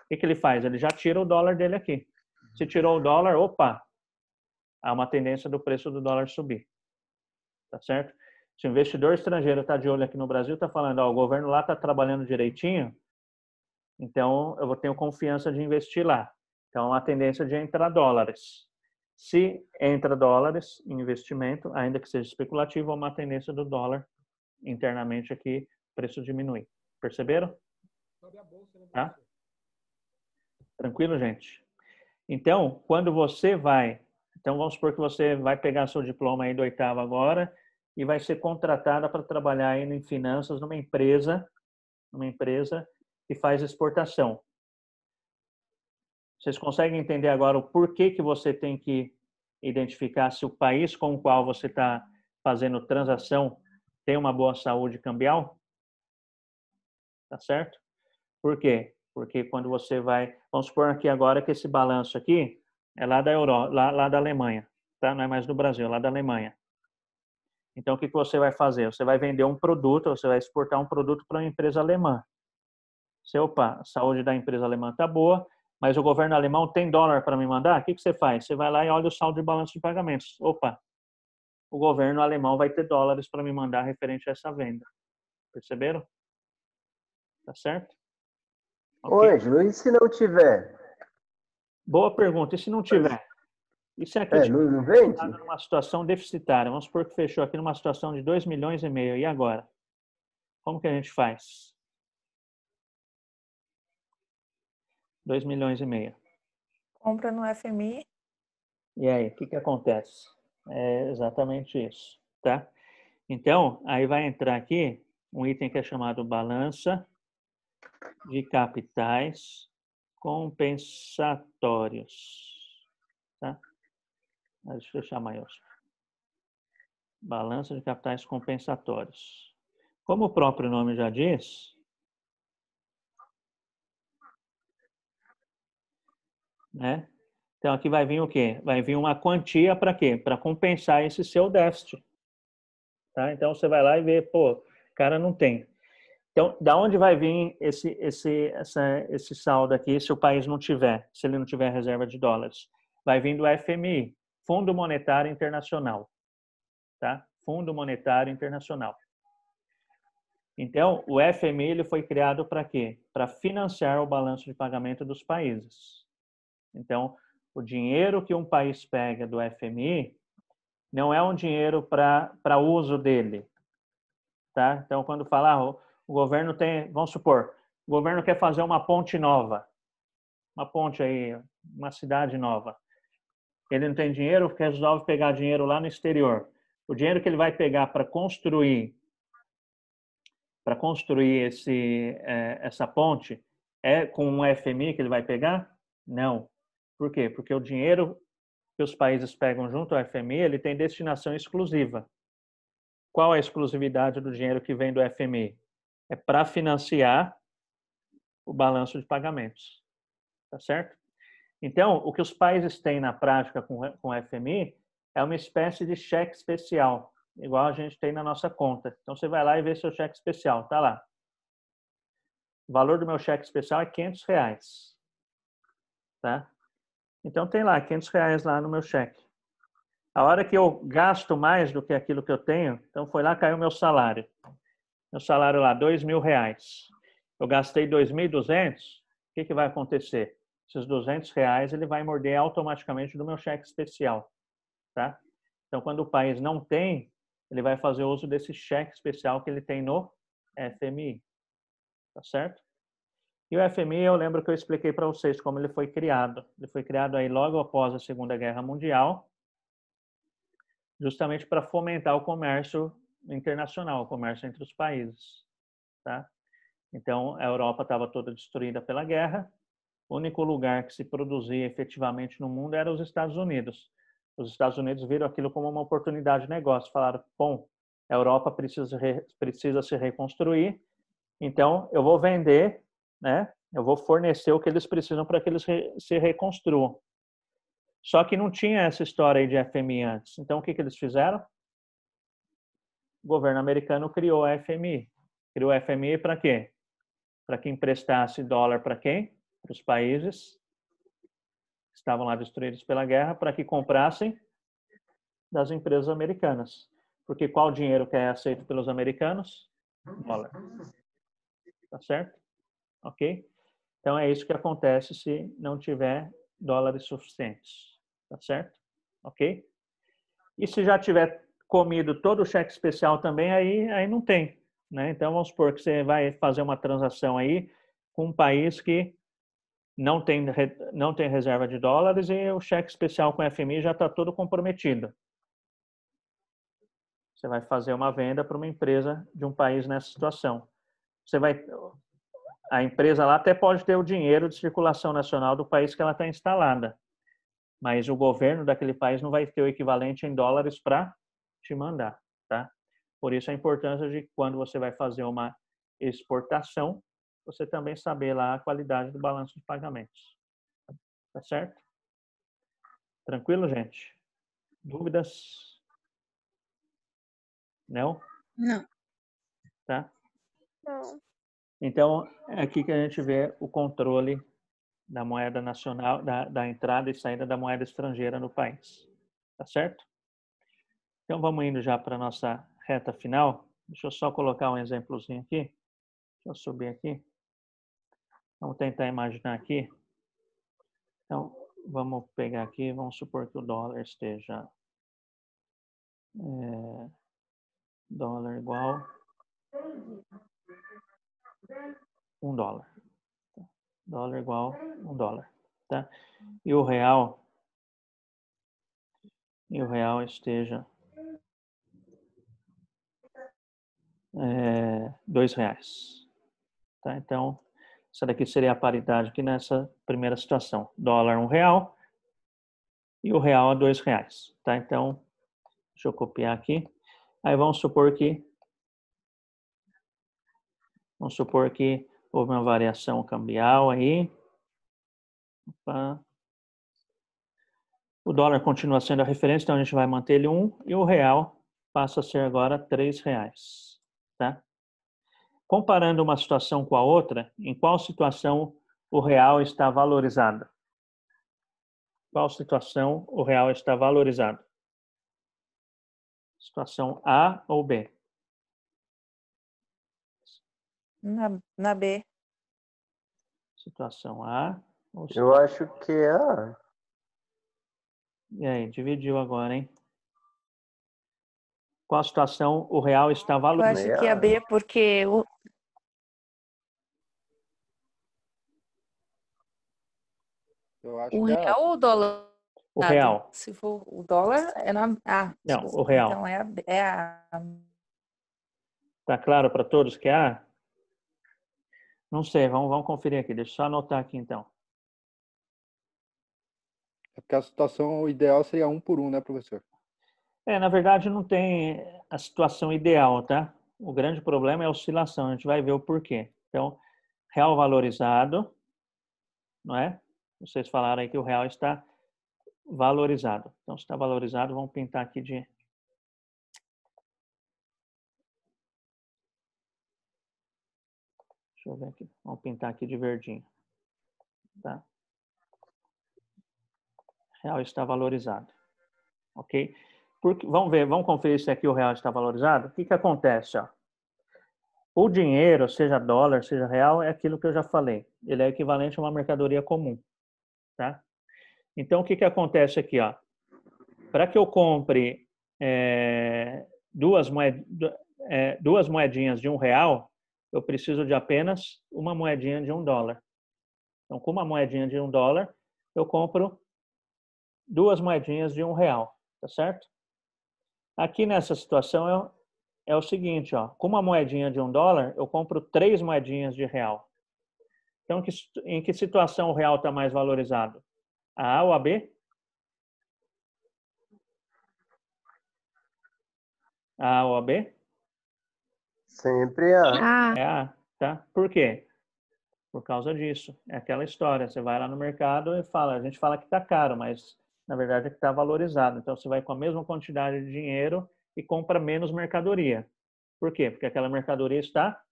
o que ele faz? Ele já tira o dólar dele aqui. Se tirou o dólar, opa, há uma tendência do preço do dólar subir. Tá certo? Se o investidor estrangeiro está de olho aqui no Brasil, está falando, ó, o governo lá está trabalhando direitinho, então eu tenho confiança de investir lá. Então, há a tendência de entrar dólares. Se entra dólares em investimento, ainda que seja especulativo, há uma tendência do dólar internamente aqui, o preço diminui. Perceberam? Tá? Tranquilo, gente? Então, quando você vai... Então, vamos supor que você vai pegar seu diploma aí do 8º agora e vai ser contratada para trabalhar aí em finanças numa empresa que faz exportação. Vocês conseguem entender agora o porquê que você tem que identificar se o país com o qual você está fazendo transação tem uma boa saúde cambial? Tá certo? Por quê? Porque quando você vai... Vamos supor aqui agora que esse balanço aqui é lá da lá da Alemanha, tá? Não é mais do Brasil, é lá da Alemanha. Então, o que você vai fazer? Você vai vender um produto, você vai exportar um produto para uma empresa alemã. Opa, a saúde da empresa alemã está boa, mas o governo alemão tem dólar para me mandar? O que você faz? Você vai lá e olha o saldo de balanço de pagamentos. Opa, o governo alemão vai ter dólares para me mandar referente a essa venda. Perceberam? Tá certo? Ô, Ângelo, e se não tiver? Boa pergunta. E se não tiver? E se aqui não vende? Está numa situação deficitária? Vamos supor que fechou aqui numa situação de 2,5 milhões. E agora? Como que a gente faz? 2,5 milhões. Compra no FMI. E aí, o que acontece? É exatamente isso, tá? Então, aí vai entrar aqui um item que é chamado balança de capitais compensatórios, tá? Deixa eu fechar maior. Balança de capitais compensatórios. Como o próprio nome já diz, né? Então, aqui vai vir o quê? Vai vir uma quantia para quê? Para compensar esse seu déficit. Tá? Então, você vai lá e vê, pô, o cara não tem. Então, da onde vai vir esse saldo aqui se o país não tiver, se ele não tiver reserva de dólares? Vai vir do FMI, Fundo Monetário Internacional. Tá? Fundo Monetário Internacional. Então, o FMI ele foi criado para quê? Para financiar o balanço de pagamento dos países. Então, o dinheiro que um país pega do FMI não é um dinheiro para uso dele. Tá? Então, quando falar, o governo tem, vamos supor, o governo quer fazer uma ponte nova, uma ponte aí, uma cidade nova. Ele não tem dinheiro, porque resolve pegar dinheiro lá no exterior. O dinheiro que ele vai pegar para construir essa ponte é com um FMI que ele vai pegar? Não. Por quê? Porque o dinheiro que os países pegam junto ao FMI, ele tem destinação exclusiva. Qual é a exclusividade do dinheiro que vem do FMI? É para financiar o balanço de pagamentos. Tá certo? Então, o que os países têm na prática com o FMI é uma espécie de cheque especial, igual a gente tem na nossa conta. Então, você vai lá e vê seu cheque especial. Tá lá. O valor do meu cheque especial é R$500. Tá? Então, tem lá R$500 lá no meu cheque. A hora que eu gasto mais do que aquilo que eu tenho, então foi lá, caiu meu salário. Meu salário lá, R$2.000. Eu gastei 2.200, o que vai acontecer? Esses R$200 ele vai morder automaticamente do meu cheque especial. Tá? Então, quando o país não tem, ele vai fazer uso desse cheque especial que ele tem no FMI. Tá certo? E o FMI, eu lembro que eu expliquei para vocês como ele foi criado. Ele foi criado aí logo após a Segunda Guerra Mundial, justamente para fomentar o comércio internacional, o comércio entre os países. Tá? Então, a Europa estava toda destruída pela guerra. O único lugar que se produzia efetivamente no mundo era os Estados Unidos. Os Estados Unidos viram aquilo como uma oportunidade de negócio. Falaram, bom, a Europa precisa se reconstruir, então eu vou vender, né? Eu vou fornecer o que eles precisam para que eles se reconstruam. Só que não tinha essa história aí de FMI antes. Então, o que eles fizeram? O governo americano criou a FMI. Criou a FMI para quê? Para que emprestasse dólar para quem? Para os países que estavam lá destruídos pela guerra, para que comprassem das empresas americanas. Porque qual dinheiro que é aceito pelos americanos? Dólar. Tá certo? Ok? Então, é isso que acontece se não tiver dólares suficientes. Tá certo? Ok? E se já tiver comido todo o cheque especial também, aí não tem. Né? Então, vamos supor que você vai fazer uma transação aí com um país que não tem reserva de dólares e o cheque especial com o FMI já está todo comprometido. Você vai fazer uma venda para uma empresa de um país nessa situação. A empresa lá até pode ter o dinheiro de circulação nacional do país que ela está instalada, mas o governo daquele país não vai ter o equivalente em dólares para te mandar, tá? Por isso a importância de quando você vai fazer uma exportação, você também saber lá a qualidade do balanço de pagamentos. Tá certo? Tranquilo, gente? Dúvidas? Não? Não. Tá? Não. Então, é aqui que a gente vê o controle da moeda nacional, da entrada e saída da moeda estrangeira no país. Tá certo? Então, vamos indo já para a nossa reta final. Deixa eu só colocar um exemplozinho aqui. Deixa eu subir aqui. Vamos tentar imaginar aqui. Então, vamos pegar aqui, vamos supor que o dólar esteja dólar igual $1. Dólar igual $1. Tá? E o real esteja R$2. Tá? Então, essa daqui seria a paridade aqui nessa primeira situação. Dólar R$1 e o real a R$2. Tá? Então, deixa eu copiar aqui. Aí vamos supor que houve uma variação cambial aí. Opa. O dólar continua sendo a referência, então a gente vai manter ele 1 e o real passa a ser agora R$3. Tá? Comparando uma situação com a outra, em qual situação o real está valorizado? Qual situação o real está valorizado? Situação A ou B? Na B. Situação A ou Eu acho que é A. E aí, dividiu agora, hein? Qual situação o real está Eu valorizado? acho que é a B, porque Eu acho o que é A. real ou o dólar? O real. Se for o dólar, é na A. Não, o real. Então é a Tá claro para todos que é A? Não sei, vamos conferir aqui. Deixa eu só anotar aqui então. que a situação ideal seria 1 por 1, né, professor? Na verdade, não tem a situação ideal, tá? O grande problema é a oscilação, a gente vai ver o porquê. Então, real valorizado, não é? Vocês falaram aí que o real está valorizado. Então, se está valorizado, vamos pintar aqui de... Deixa eu ver aqui. Vamos pintar aqui de verdinho. Tá? Real está valorizado. Ok? Vamos ver, vamos conferir se aqui o real está valorizado. O que acontece? Ó? O dinheiro, seja dólar, seja real, é aquilo que eu já falei. Ele é equivalente a uma mercadoria comum. Tá? Então, o que acontece aqui? Para que eu compre duas moedinhas de R$1, eu preciso de apenas uma moedinha de $1. Então, com uma moedinha de $1, eu compro 2 moedinhas de R$1, tá certo? Aqui nessa situação é o seguinte, com uma moedinha de $1, eu compro 3 moedinhas de real. Então, em que situação o real está mais valorizado? A ou a B? A ou a B? Sempre A. É A, tá? Por quê? Por causa disso. É aquela história. Você vai lá no mercado e fala, a gente fala que está caro, mas na verdade é que está valorizado. Então você vai com a mesma quantidade de dinheiro e compra menos mercadoria. Por quê? Porque aquela mercadoria está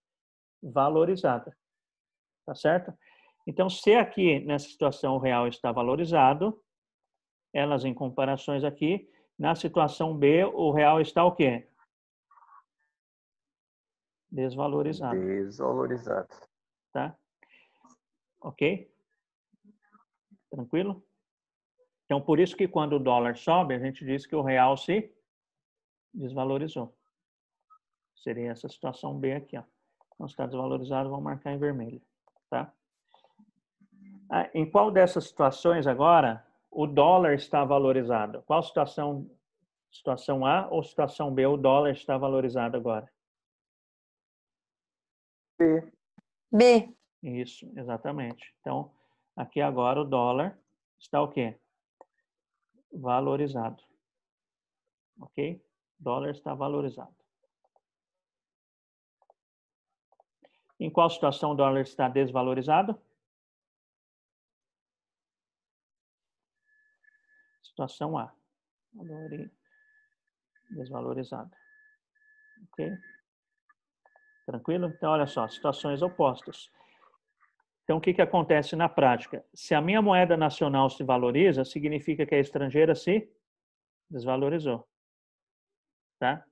valorizada. Tá certo? Então, se aqui nessa situação o real está valorizado, elas em comparações aqui, na situação B, o real está o quê? Desvalorizado. Desvalorizado. Tá? Ok? Tranquilo? Então, por isso que quando o dólar sobe, a gente diz que o real se desvalorizou. Seria essa situação B aqui, ó. Então, se está desvalorizado, vamos marcar em vermelho, tá? Em qual dessas situações agora o dólar está valorizado? Qual situação? Situação A ou situação B, o dólar está valorizado agora? B. B. Isso, exatamente. Então, aqui agora o dólar está o quê? Valorizado. Ok? Dólar está valorizado. Em qual situação o dólar está desvalorizado? Situação A. Desvalorizado. Ok? Tranquilo? Então, olha só, situações opostas. Então, o que acontece na prática? Se a minha moeda nacional se valoriza, significa que a estrangeira se desvalorizou. Tá?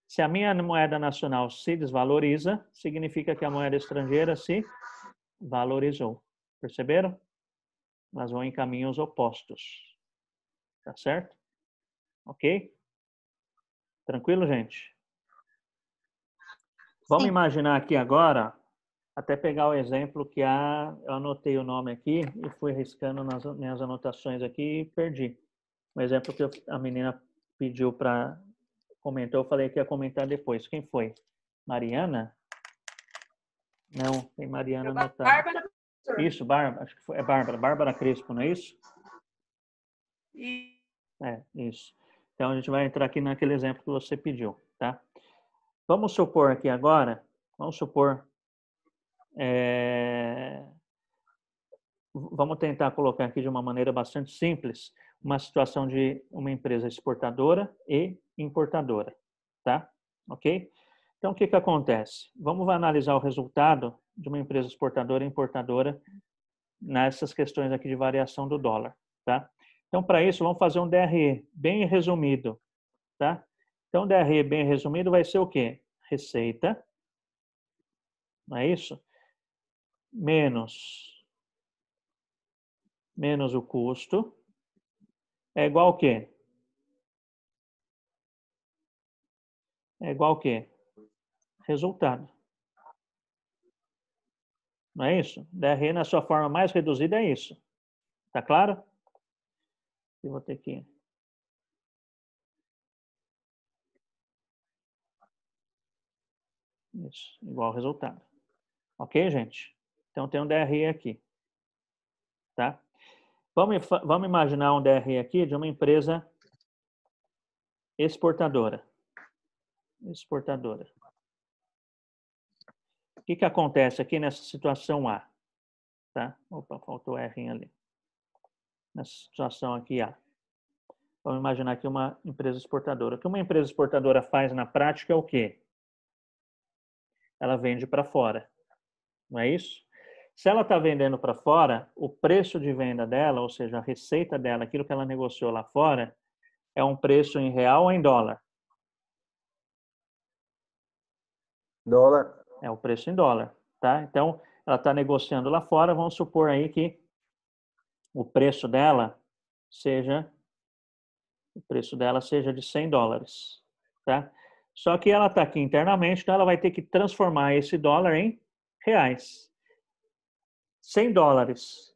Se a minha moeda nacional se desvaloriza, significa que a moeda estrangeira se valorizou. Perceberam? Elas vão em caminhos opostos. Tá certo? Ok? Tranquilo, gente? Vamos imaginar aqui agora, até pegar o exemplo que eu anotei o nome aqui e fui riscando nas minhas anotações aqui e perdi. Um exemplo que a menina pediu para comentar, eu falei que ia comentar depois. Quem foi? Mariana? Não, tem Mariana anotada. Bárbara. Isso, Bárbara, acho que é Bárbara. Bárbara Crespo, não é isso? E Isso. Então a gente vai entrar aqui naquele exemplo que você pediu, tá? Vamos supor aqui agora, vamos tentar colocar aqui de uma maneira bastante simples, uma situação de uma empresa exportadora e importadora, tá? Ok? Então, o que acontece? Vamos analisar o resultado de uma empresa exportadora e importadora nessas questões aqui de variação do dólar, tá? Então, para isso, vamos fazer um DRE bem resumido, tá? Então, DRE bem resumido vai ser o quê? Receita, não é isso? Menos o custo é igual ao quê? É igual ao quê? Resultado. Não é isso? DRE na sua forma mais reduzida é isso. Tá claro? Eu vou ter que... Isso, igual ao resultado. Ok, gente? Então tem um DRE aqui. Tá? Vamos imaginar um DRE aqui de uma empresa exportadora. Exportadora. O que acontece aqui nessa situação A? Tá? Opa, faltou R ali. Nessa situação aqui A. Vamos imaginar aqui uma empresa exportadora. O que uma empresa exportadora faz na prática é o quê? Ela vende para fora. Não é isso? Se ela está vendendo para fora, o preço de venda dela, ou seja, a receita dela, aquilo que ela negociou lá fora, é um preço em real ou em dólar? Dólar. É o preço em dólar, tá? Então, ela está negociando lá fora, vamos supor aí que o preço dela seja de 100 dólares, tá? Só que ela está aqui internamente, então ela vai ter que transformar esse dólar em reais. 100 dólares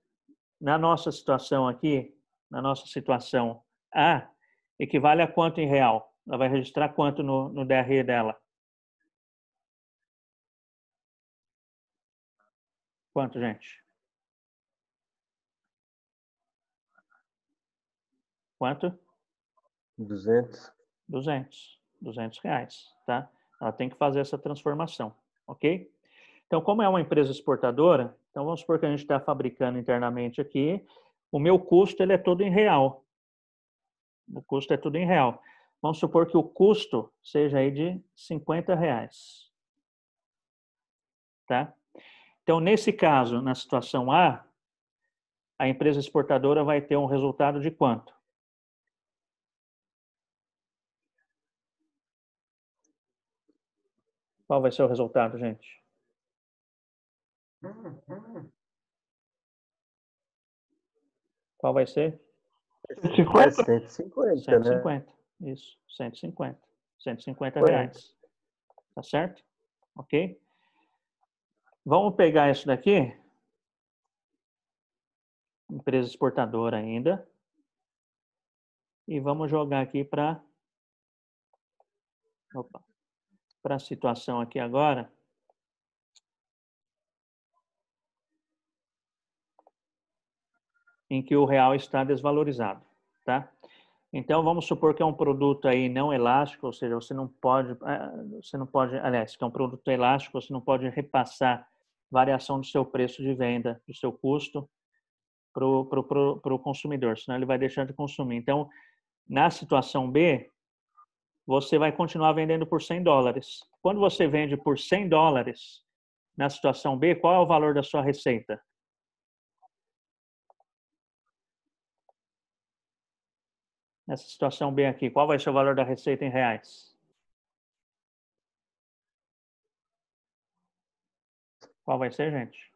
na nossa situação aqui, na nossa situação A, equivale a quanto em real? Ela vai registrar quanto no DRE dela? Quanto, gente? Quanto? 200. 200 reais, tá? Ela tem que fazer essa transformação, ok? Então, como é uma empresa exportadora, então vamos supor que a gente está fabricando internamente aqui, o meu custo ele é todo em real. O custo é tudo em real. Vamos supor que o custo seja aí de 50 reais, tá? Então, nesse caso, na situação A, a empresa exportadora vai ter um resultado de quanto? Qual vai ser o resultado, gente? Qual vai ser? 150? 150, né? 150, isso, 150. 150 reais. Tá certo? Ok? Vamos pegar isso daqui, empresa exportadora ainda, e vamos jogar aqui para a situação aqui agora. Em que o real está desvalorizado, tá? Então, vamos supor que é um produto aí não elástico, ou seja, você não pode, aliás, que é um produto elástico, você não pode repassar variação do seu preço de venda, do seu custo para o consumidor, senão ele vai deixar de consumir. Então, na situação B, você vai continuar vendendo por 100 dólares. Quando você vende por 100 dólares, na situação B, qual é o valor da sua receita? Nessa situação B aqui, qual vai ser o valor da receita em reais? Qual vai ser, gente?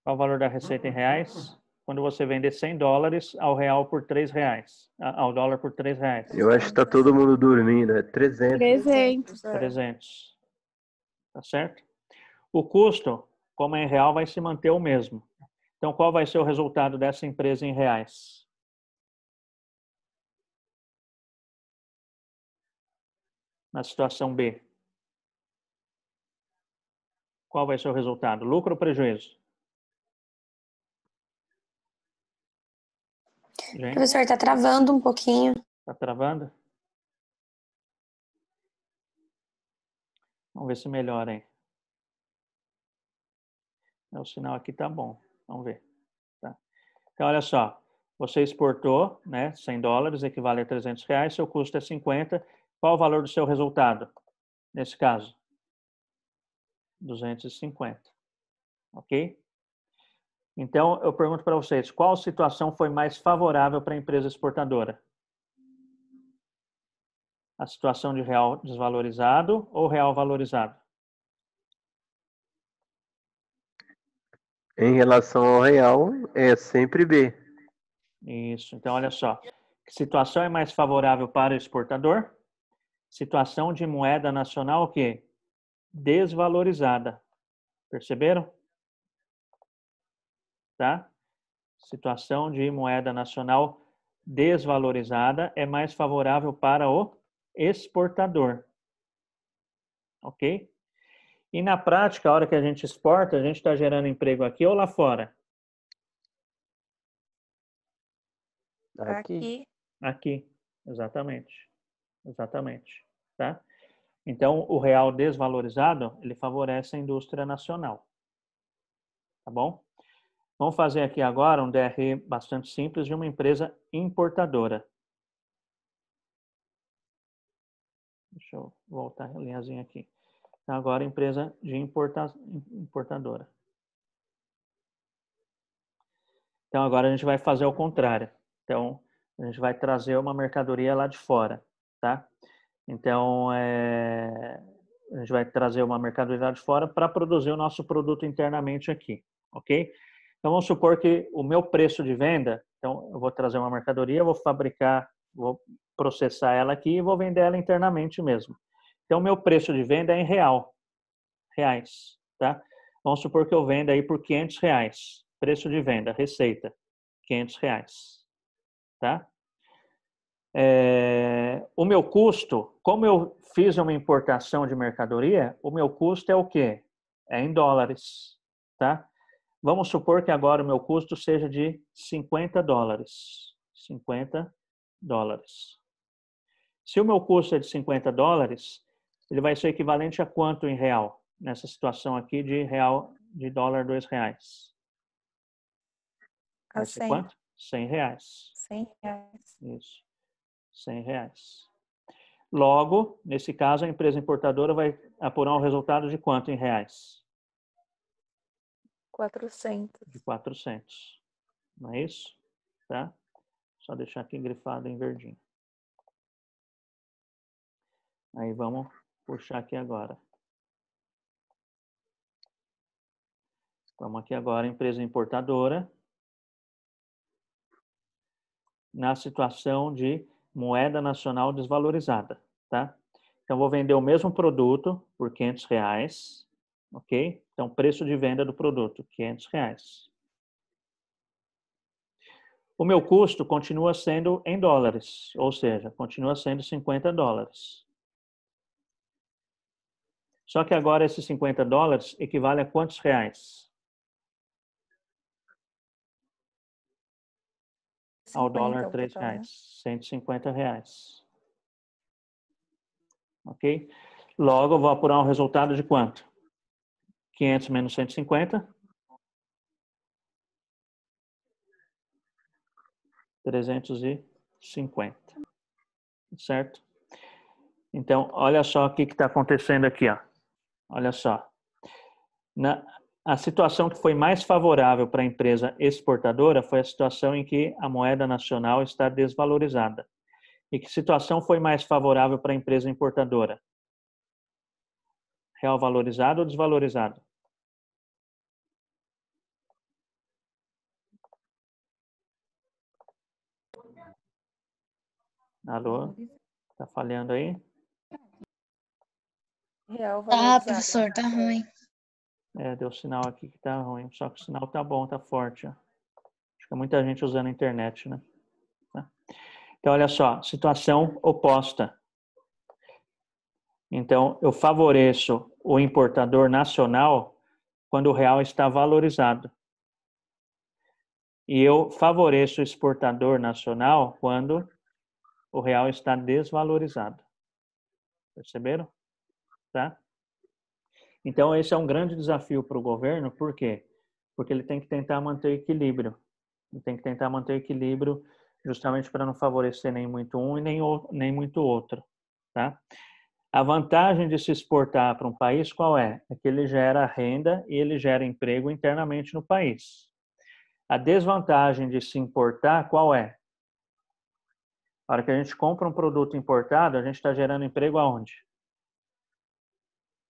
Qual o valor da receita em reais? Quando você vender 100 dólares ao real por 3 reais. Ao dólar por 3 reais. Eu acho que tá todo mundo dormindo. É 300. 300. Tá certo? O custo, como é em real, vai se manter o mesmo. Então, qual vai ser o resultado dessa empresa em reais? Na situação B. Qual vai ser o resultado? Lucro ou prejuízo? Gente? Professor, está travando um pouquinho. Está travando? Vamos ver se melhora aí. O sinal aqui tá bom. Vamos ver. Tá. Então, olha só. Você exportou, né, 100 dólares, equivale a 300 reais, seu custo é 50. Qual o valor do seu resultado? Nesse caso? 250. Ok? Então, eu pergunto para vocês, qual situação foi mais favorável para a empresa exportadora? A situação de real desvalorizado ou real valorizado? Em relação ao real, é sempre B. Isso. Então, olha só. Que situação é mais favorável para o exportador? Situação de moeda nacional o quê? Desvalorizada. Perceberam? Tá? Situação de moeda nacional desvalorizada é mais favorável para o exportador. Ok? E na prática, a hora que a gente exporta, a gente está gerando emprego aqui ou lá fora? Aqui. Aqui, exatamente. Exatamente, tá? Então, o real desvalorizado, ele favorece a indústria nacional. Tá bom? Vamos fazer aqui agora um DRE bastante simples de uma empresa importadora. Deixa eu voltar a linhazinha aqui. Então, agora, empresa de importadora. Então, agora a gente vai fazer o contrário. Então, a gente vai trazer uma mercadoria lá de fora, tá? Então, a gente vai trazer uma mercadoria lá de fora para produzir o nosso produto internamente aqui, ok? Então, vamos supor que o meu preço de venda, então, eu vou trazer uma mercadoria, vou fabricar, vou processar ela aqui e vou vender ela internamente mesmo. Então, o meu preço de venda é em reais, tá? Vamos supor que eu venda aí por R$500. Preço de venda, receita, R$500, tá? O meu custo, como eu fiz uma importação de mercadoria, o meu custo é o quê? É em dólares, tá? Vamos supor que agora o meu custo seja de $50. $50. Se o meu custo é de $50, ele vai ser equivalente a quanto em real? Nessa situação aqui de real, de dólar, R$2. Vai ser quanto? R$100. R$100. Isso. R$100. Logo, nesse caso, a empresa importadora vai apurar um resultado de quanto em reais? 400. De 400. Não é isso? Tá? Só deixar aqui grifado em verdinho. Aí vamos puxar aqui agora. Vamos aqui agora, empresa importadora. Na situação de moeda nacional desvalorizada, tá? Então, vou vender o mesmo produto por R$500, ok? Então, preço de venda do produto, R$500. O meu custo continua sendo em dólares, ou seja, continua sendo $50. Só que agora esses $50 equivale a quantos reais? Ao dólar, R$3. R$150. Ok? Logo, eu vou apurar um resultado de quanto? 500 menos 150. 350. Certo? Então, olha só o que está acontecendo aqui. Ó. Olha só. A situação que foi mais favorável para a empresa exportadora foi a situação em que a moeda nacional está desvalorizada. E que situação foi mais favorável para a empresa importadora? Real valorizado ou desvalorizado? Alô? Tá falhando aí? Real Tá, valorizado. professor, tá ruim. Deu sinal aqui que tá ruim, só que o sinal tá bom, tá forte. Ó. Acho que é muita gente usando a internet, né? Tá. Então, olha só, situação oposta. Então, eu favoreço o importador nacional quando o real está valorizado. E eu favoreço o exportador nacional quando o real está desvalorizado. Perceberam? Tá? Então, esse é um grande desafio para o governo, por quê? Porque ele tem que tentar manter o equilíbrio. Ele tem que tentar manter o equilíbrio justamente para não favorecer nem muito um e nem muito outro. Tá? A vantagem de se exportar para um país qual é? É que ele gera renda e ele gera emprego internamente no país. A desvantagem de se importar qual é? Na hora que a gente compra um produto importado, a gente está gerando emprego aonde?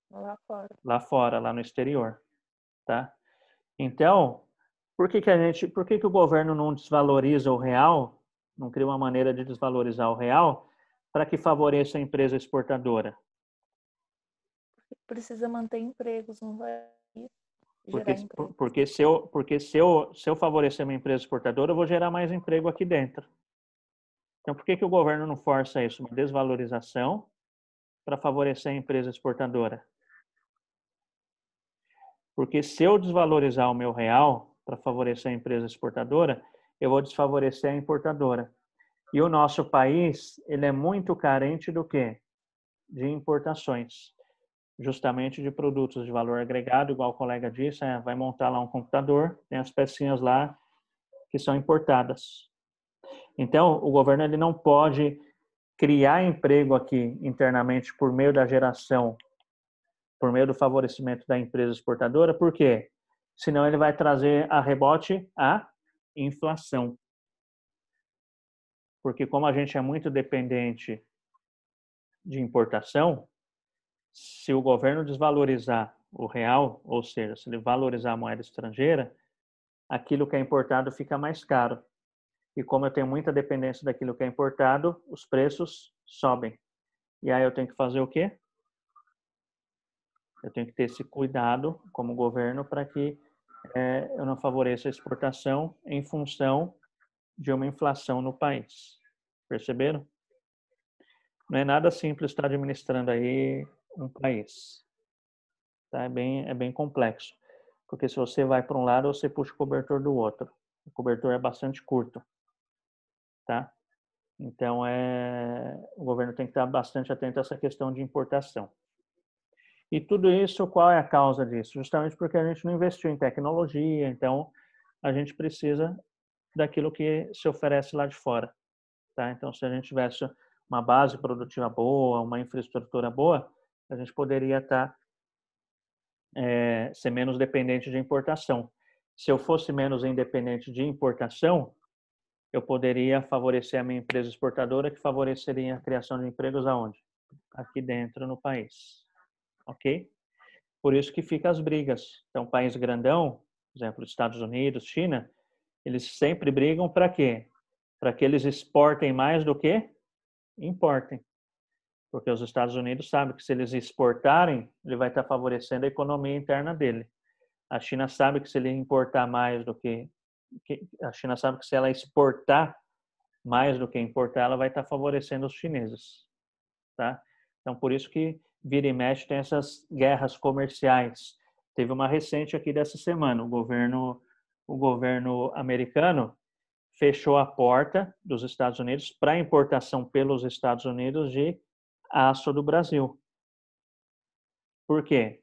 Lá fora. Lá fora, lá no exterior. Tá? Então, por que o governo não desvaloriza o real, não cria uma maneira de desvalorizar o real para que favoreça a empresa exportadora? Precisa manter empregos, não vai Porque, gerar emprego. porque se eu favorecer uma empresa exportadora, eu vou gerar mais emprego aqui dentro. Então, por que o governo não força isso? Uma desvalorização para favorecer a empresa exportadora? Porque se eu desvalorizar o meu real para favorecer a empresa exportadora, eu vou desfavorecer a importadora. E o nosso país, ele é muito carente do quê? De importações. Justamente de produtos de valor agregado, igual o colega disse, vai montar lá um computador, tem as pecinhas lá que são importadas. Então, o governo ele não pode criar emprego aqui internamente por meio da geração, por meio do favorecimento da empresa exportadora, por quê? Senão ele vai trazer a rebote a inflação. Porque como a gente é muito dependente de importação, se o governo desvalorizar o real, ou seja, se ele valorizar a moeda estrangeira, aquilo que é importado fica mais caro. E como eu tenho muita dependência daquilo que é importado, os preços sobem. E aí eu tenho que fazer o quê? Eu tenho que ter esse cuidado como governo para que eu não favoreça a exportação em função de uma inflação no país. Perceberam? Não é nada simples estar administrando aí um país. Tá? É bem complexo. Porque se você vai para um lado, você puxa o cobertor do outro. O cobertor é bastante curto. Tá? Então, o governo tem que estar bastante atento a essa questão de importação. E tudo isso, qual é a causa disso? Justamente porque a gente não investiu em tecnologia, então a gente precisa daquilo que se oferece lá de fora. Tá? Então, se a gente tivesse uma base produtiva boa, uma infraestrutura boa, a gente poderia ser menos dependente de importação. Se eu fosse menos independente de importação, eu poderia favorecer a minha empresa exportadora, que favoreceria a criação de empregos aonde? Aqui dentro no país. Ok? Por isso que fica as brigas. Então, país grandão, por exemplo, Estados Unidos, China, eles sempre brigam para quê? Para que eles exportem mais do que importem. Porque os Estados Unidos sabem que se eles exportarem, ele vai estar favorecendo a economia interna dele. A China sabe que se ele importar mais do que a China sabe que se ela exportar mais do que importar, ela vai estar favorecendo os chineses, tá? Então, por isso que vira e mexe tem essas guerras comerciais. Teve uma recente aqui dessa semana, o governo americano fechou a porta dos Estados Unidos para importação pelos Estados Unidos de aço do Brasil. Por quê?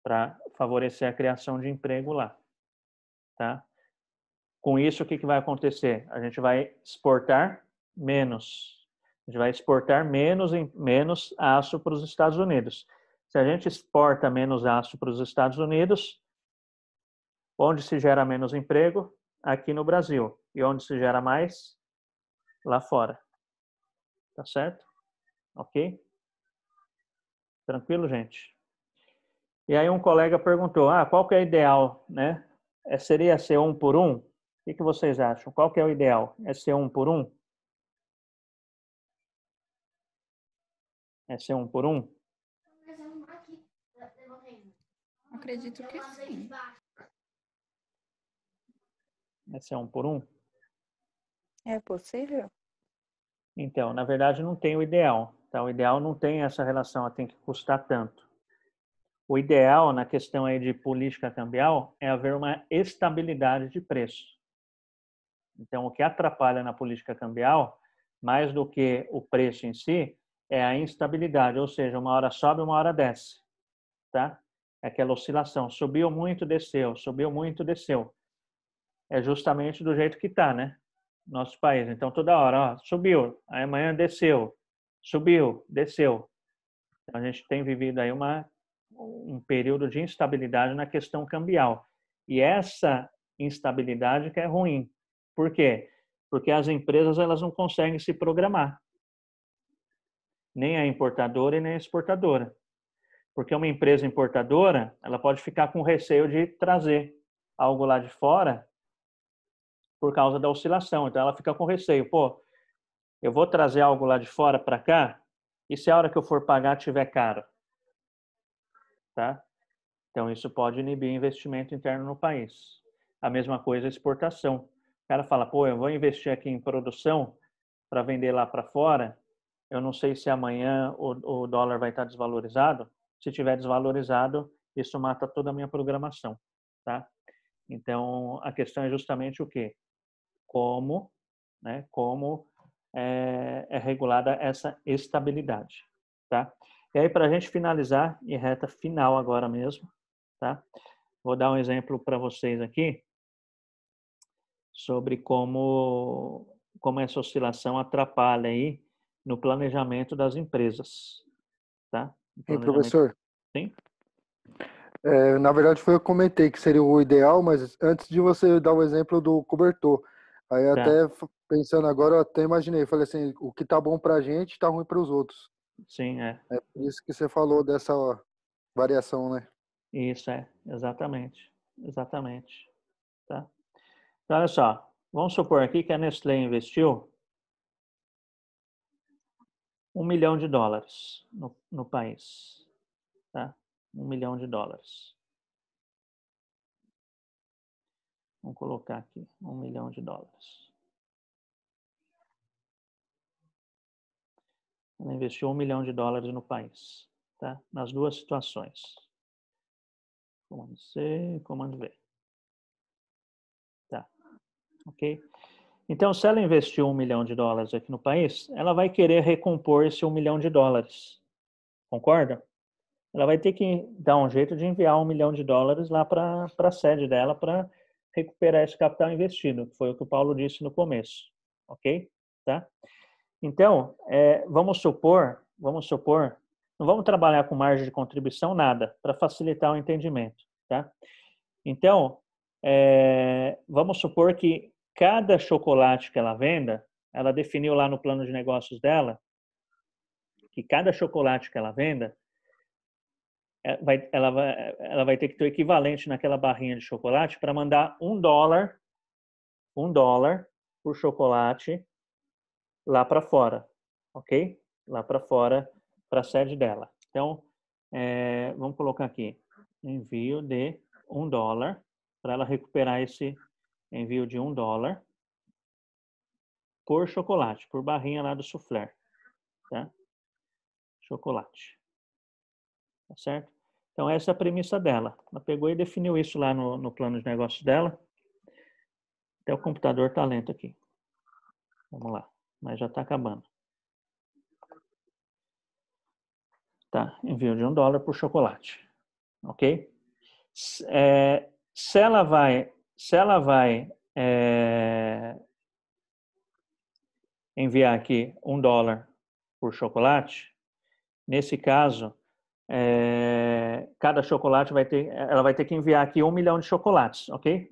Para favorecer a criação de emprego lá, tá? Com isso, o que vai acontecer? A gente vai exportar menos. A gente vai exportar menos aço para os Estados Unidos. Se a gente exporta menos aço para os Estados Unidos, onde se gera menos emprego? Aqui no Brasil. E onde se gera mais? Lá fora. Tá certo? Ok? Tranquilo, gente? E aí um colega perguntou, qual que é o ideal, né? Seria ser 1 por 1? O que vocês acham? Qual que é o ideal? É ser 1 por 1? É ser 1 por 1? Acredito que sim. É ser 1 por 1? É possível? Então, na verdade, não tem o ideal. Tá? O ideal não tem essa relação, tem que custar tanto. O ideal, na questão aí de política cambial, é haver uma estabilidade de preço. Então, o que atrapalha na política cambial, mais do que o preço em si, é a instabilidade, ou seja, uma hora sobe, uma hora desce. Tá? É aquela oscilação, subiu muito, desceu, subiu muito, desceu. É justamente do jeito que está, né? Nosso país. Então, toda hora, subiu, aí amanhã desceu, subiu, desceu. Então, a gente tem vivido aí um período de instabilidade na questão cambial. E essa instabilidade que é ruim. Por quê? Porque as empresas elas não conseguem se programar. Nem a importadora e nem a exportadora. Porque uma empresa importadora, ela pode ficar com receio de trazer algo lá de fora por causa da oscilação. Então, ela fica com receio. Eu vou trazer algo lá de fora para cá e se a hora que eu for pagar tiver caro? Tá? Então, isso pode inibir investimento interno no país. A mesma coisa a exportação. O cara fala, eu vou investir aqui em produção para vender lá para fora, eu não sei se amanhã o dólar vai estar desvalorizado. Se tiver desvalorizado, isso mata toda a minha programação, tá? Então, a questão é justamente o quê? Como, né? Como é regulada essa estabilidade, tá? E aí, para a gente finalizar, em reta final agora mesmo, tá? Vou dar um exemplo para vocês aqui sobre como essa oscilação atrapalha aí no planejamento das empresas, tá? Hein, Planejamento. professor? Sim? Na verdade, foi eu que comentei que seria o ideal, mas antes de você dar o exemplo do cobertor, aí Tá. até pensando agora, eu até imaginei, falei assim, o que tá bom pra gente, tá ruim para os outros. Sim, é. É por isso que você falou dessa variação, né? Isso é, exatamente. Exatamente. Tá? Então, olha só, vamos supor aqui que a Nestlé investiu $1 milhão no país. Tá? $1 milhão. Vamos colocar aqui, $1 milhão. Ela investiu $1 milhão no país, tá? Nas duas situações. Comando C, comando V. Tá, ok? Então, se ela investiu $1 milhão aqui no país, ela vai querer recompor esse $1 milhão. Concorda? Ela vai ter que dar um jeito de enviar $1 milhão lá para a sede dela para recuperar esse capital investido, que foi o que o Paulo disse no começo, ok? Tá? Então, vamos supor, não vamos trabalhar com margem de contribuição, nada, para facilitar o entendimento, tá? Então, vamos supor que cada chocolate que ela venda, ela definiu lá no plano de negócios dela, que cada chocolate que ela venda, ela vai ter que ter o equivalente naquela barrinha de chocolate para mandar $1 por chocolate lá para fora, ok? Lá para fora, para a sede dela. Então, vamos colocar aqui, envio de $1 para ela recuperar esse envio de $1 por chocolate, por barrinha lá do soufflé, tá? Chocolate. Tá certo? Então, essa é a premissa dela. Ela pegou e definiu isso lá no plano de negócios dela. Até o computador está lento aqui. Vamos lá. Mas já está acabando. Tá. Envio de $1 por chocolate. Ok? Se ela vai enviar aqui $1 por chocolate, nesse caso, cada chocolate ela vai ter que enviar aqui 1 milhão de chocolates, ok?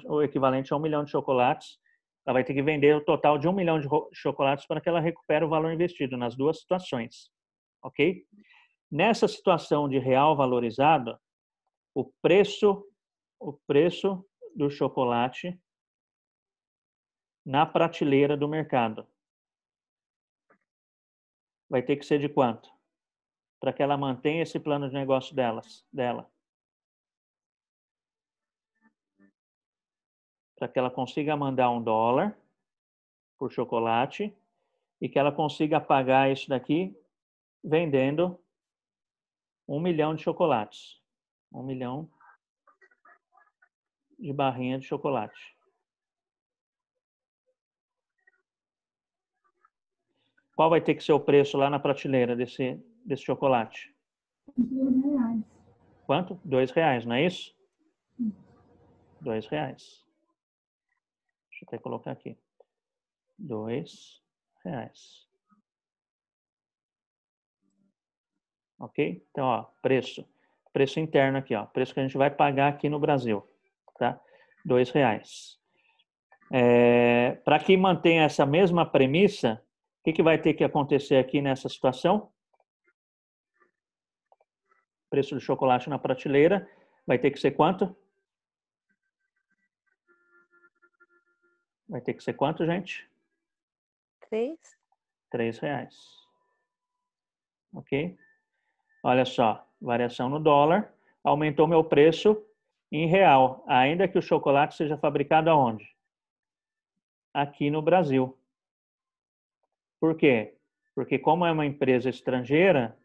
O equivalente a 1 milhão de chocolates. Ela vai ter que vender o total de 1 milhão de chocolates para que ela recupere o valor investido nas duas situações, ok? Nessa situação de real valorizado, o preço do chocolate na prateleira do mercado vai ter que ser de quanto? Para que ela mantenha esse plano de negócio dela. Para que ela consiga mandar $1 por chocolate e que ela consiga pagar isso daqui vendendo 1 milhão de chocolates. 1 milhão de barrinha de chocolate. Qual vai ter que ser o preço lá na prateleira desse chocolate? R$2. Quanto? R$2, não é isso? R$2. Deixa eu até colocar aqui. R$2. Ok? Então, ó, preço interno aqui, ó, preço que a gente vai pagar aqui no Brasil, tá? R$2. Para que mantenha essa mesma premissa, o que vai ter que acontecer aqui nessa situação? Preço do chocolate na prateleira vai ter que ser quanto? Vai ter que ser quanto, gente? 3. R$3. Ok? Olha só, variação no dólar, aumentou meu preço em real, ainda que o chocolate seja fabricado aonde? Aqui no Brasil. Por quê? Porque como é uma empresa estrangeira,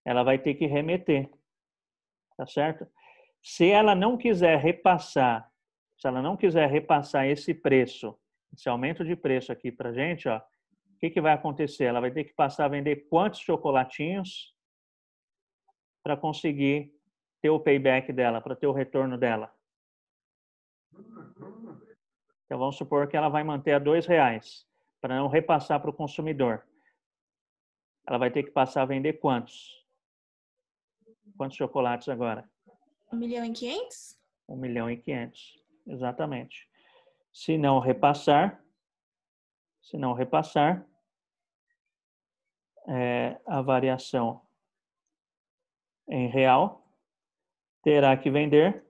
ela vai ter que remeter, tá certo? Se ela não quiser repassar, esse preço, esse aumento de preço aqui para a gente, ó, o que vai acontecer? Ela vai ter que passar a vender quantos chocolatinhos para conseguir ter o payback dela, para ter o retorno dela? Então, vamos supor que ela vai manter a R$2 para não repassar para o consumidor. Ela vai ter que passar a vender quantos? Quantos chocolates agora? 1.500.000? 1.500.000, exatamente. Se não repassar, a variação em real terá que vender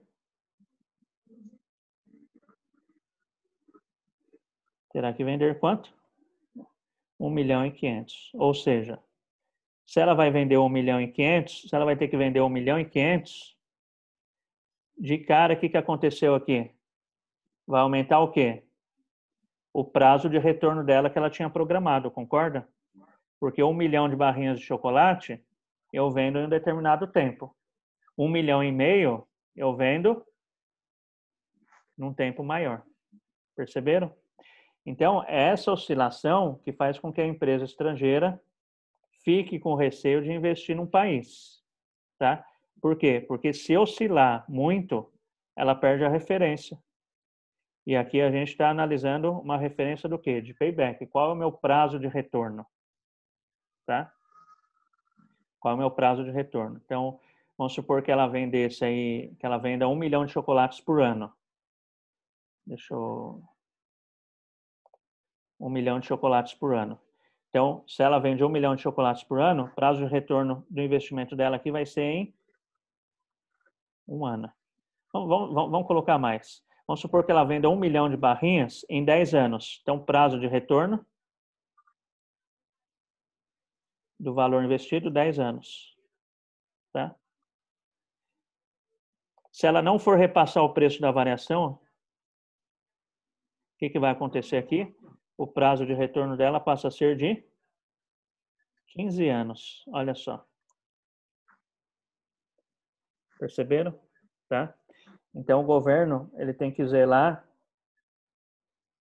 quanto? 1.500.000. Ou seja, se ela vai vender 1.500.000, se ela vai ter que vender 1.500.000, de cara, o que aconteceu aqui? Vai aumentar o quê? O prazo de retorno dela que ela tinha programado, concorda? Porque 1 milhão de barrinhas de chocolate eu vendo em um determinado tempo. 1,5 milhão eu vendo num tempo maior. Perceberam? Então, é essa oscilação que faz com que a empresa estrangeira fique com receio de investir num país. Tá? Por quê? Porque se oscilar muito, ela perde a referência. E aqui a gente está analisando uma referência do quê? De payback. Qual é o meu prazo de retorno? Tá? Qual é o meu prazo de retorno? Então, vamos supor que ela vendesse aí, que ela venda 1 milhão de chocolates por ano. 1 milhão de chocolates por ano. Então, se ela vende 1 milhão de chocolates por ano, o prazo de retorno do investimento dela aqui vai ser em 1 ano. Vamos colocar mais. Vamos supor que ela venda 1 milhão de barrinhas em 10 anos. Então, prazo de retorno do valor investido, 10 anos. Tá? Se ela não for repassar o preço da variação, o que vai acontecer aqui? O prazo de retorno dela passa a ser de 15 anos. Olha só. Perceberam? Tá? Então, o governo, ele tem que zelar.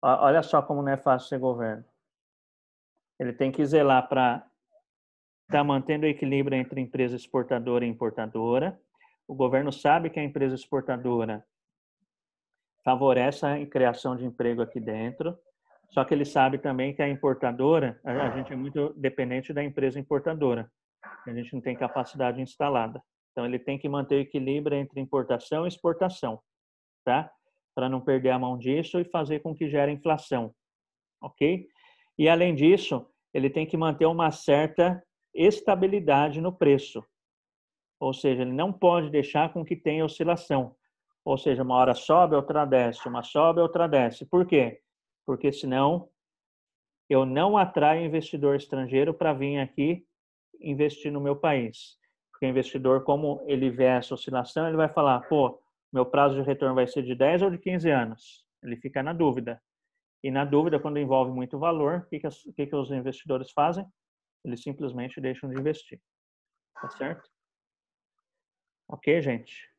Olha só como não é fácil ser governo. Ele tem que zelar para estar mantendo o equilíbrio entre empresa exportadora e importadora. O governo sabe que a empresa exportadora favorece a criação de emprego aqui dentro, só que ele sabe também que a importadora, a gente é muito dependente da empresa importadora. A gente não tem capacidade instalada. Então, ele tem que manter o equilíbrio entre importação e exportação, tá? Para não perder a mão disso e fazer com que gere inflação, ok? E, além disso, ele tem que manter uma certa estabilidade no preço. Ou seja, ele não pode deixar com que tenha oscilação. Ou seja, uma hora sobe, outra desce, uma sobe, outra desce. Por quê? Porque senão eu não atraio investidor estrangeiro para vir aqui investir no meu país. Porque o investidor, como ele vê essa oscilação, ele vai falar, pô, meu prazo de retorno vai ser de 10 ou de 15 anos? Ele fica na dúvida. E na dúvida, quando envolve muito valor, o que os investidores fazem? Eles simplesmente deixam de investir. Tá certo? Ok, gente?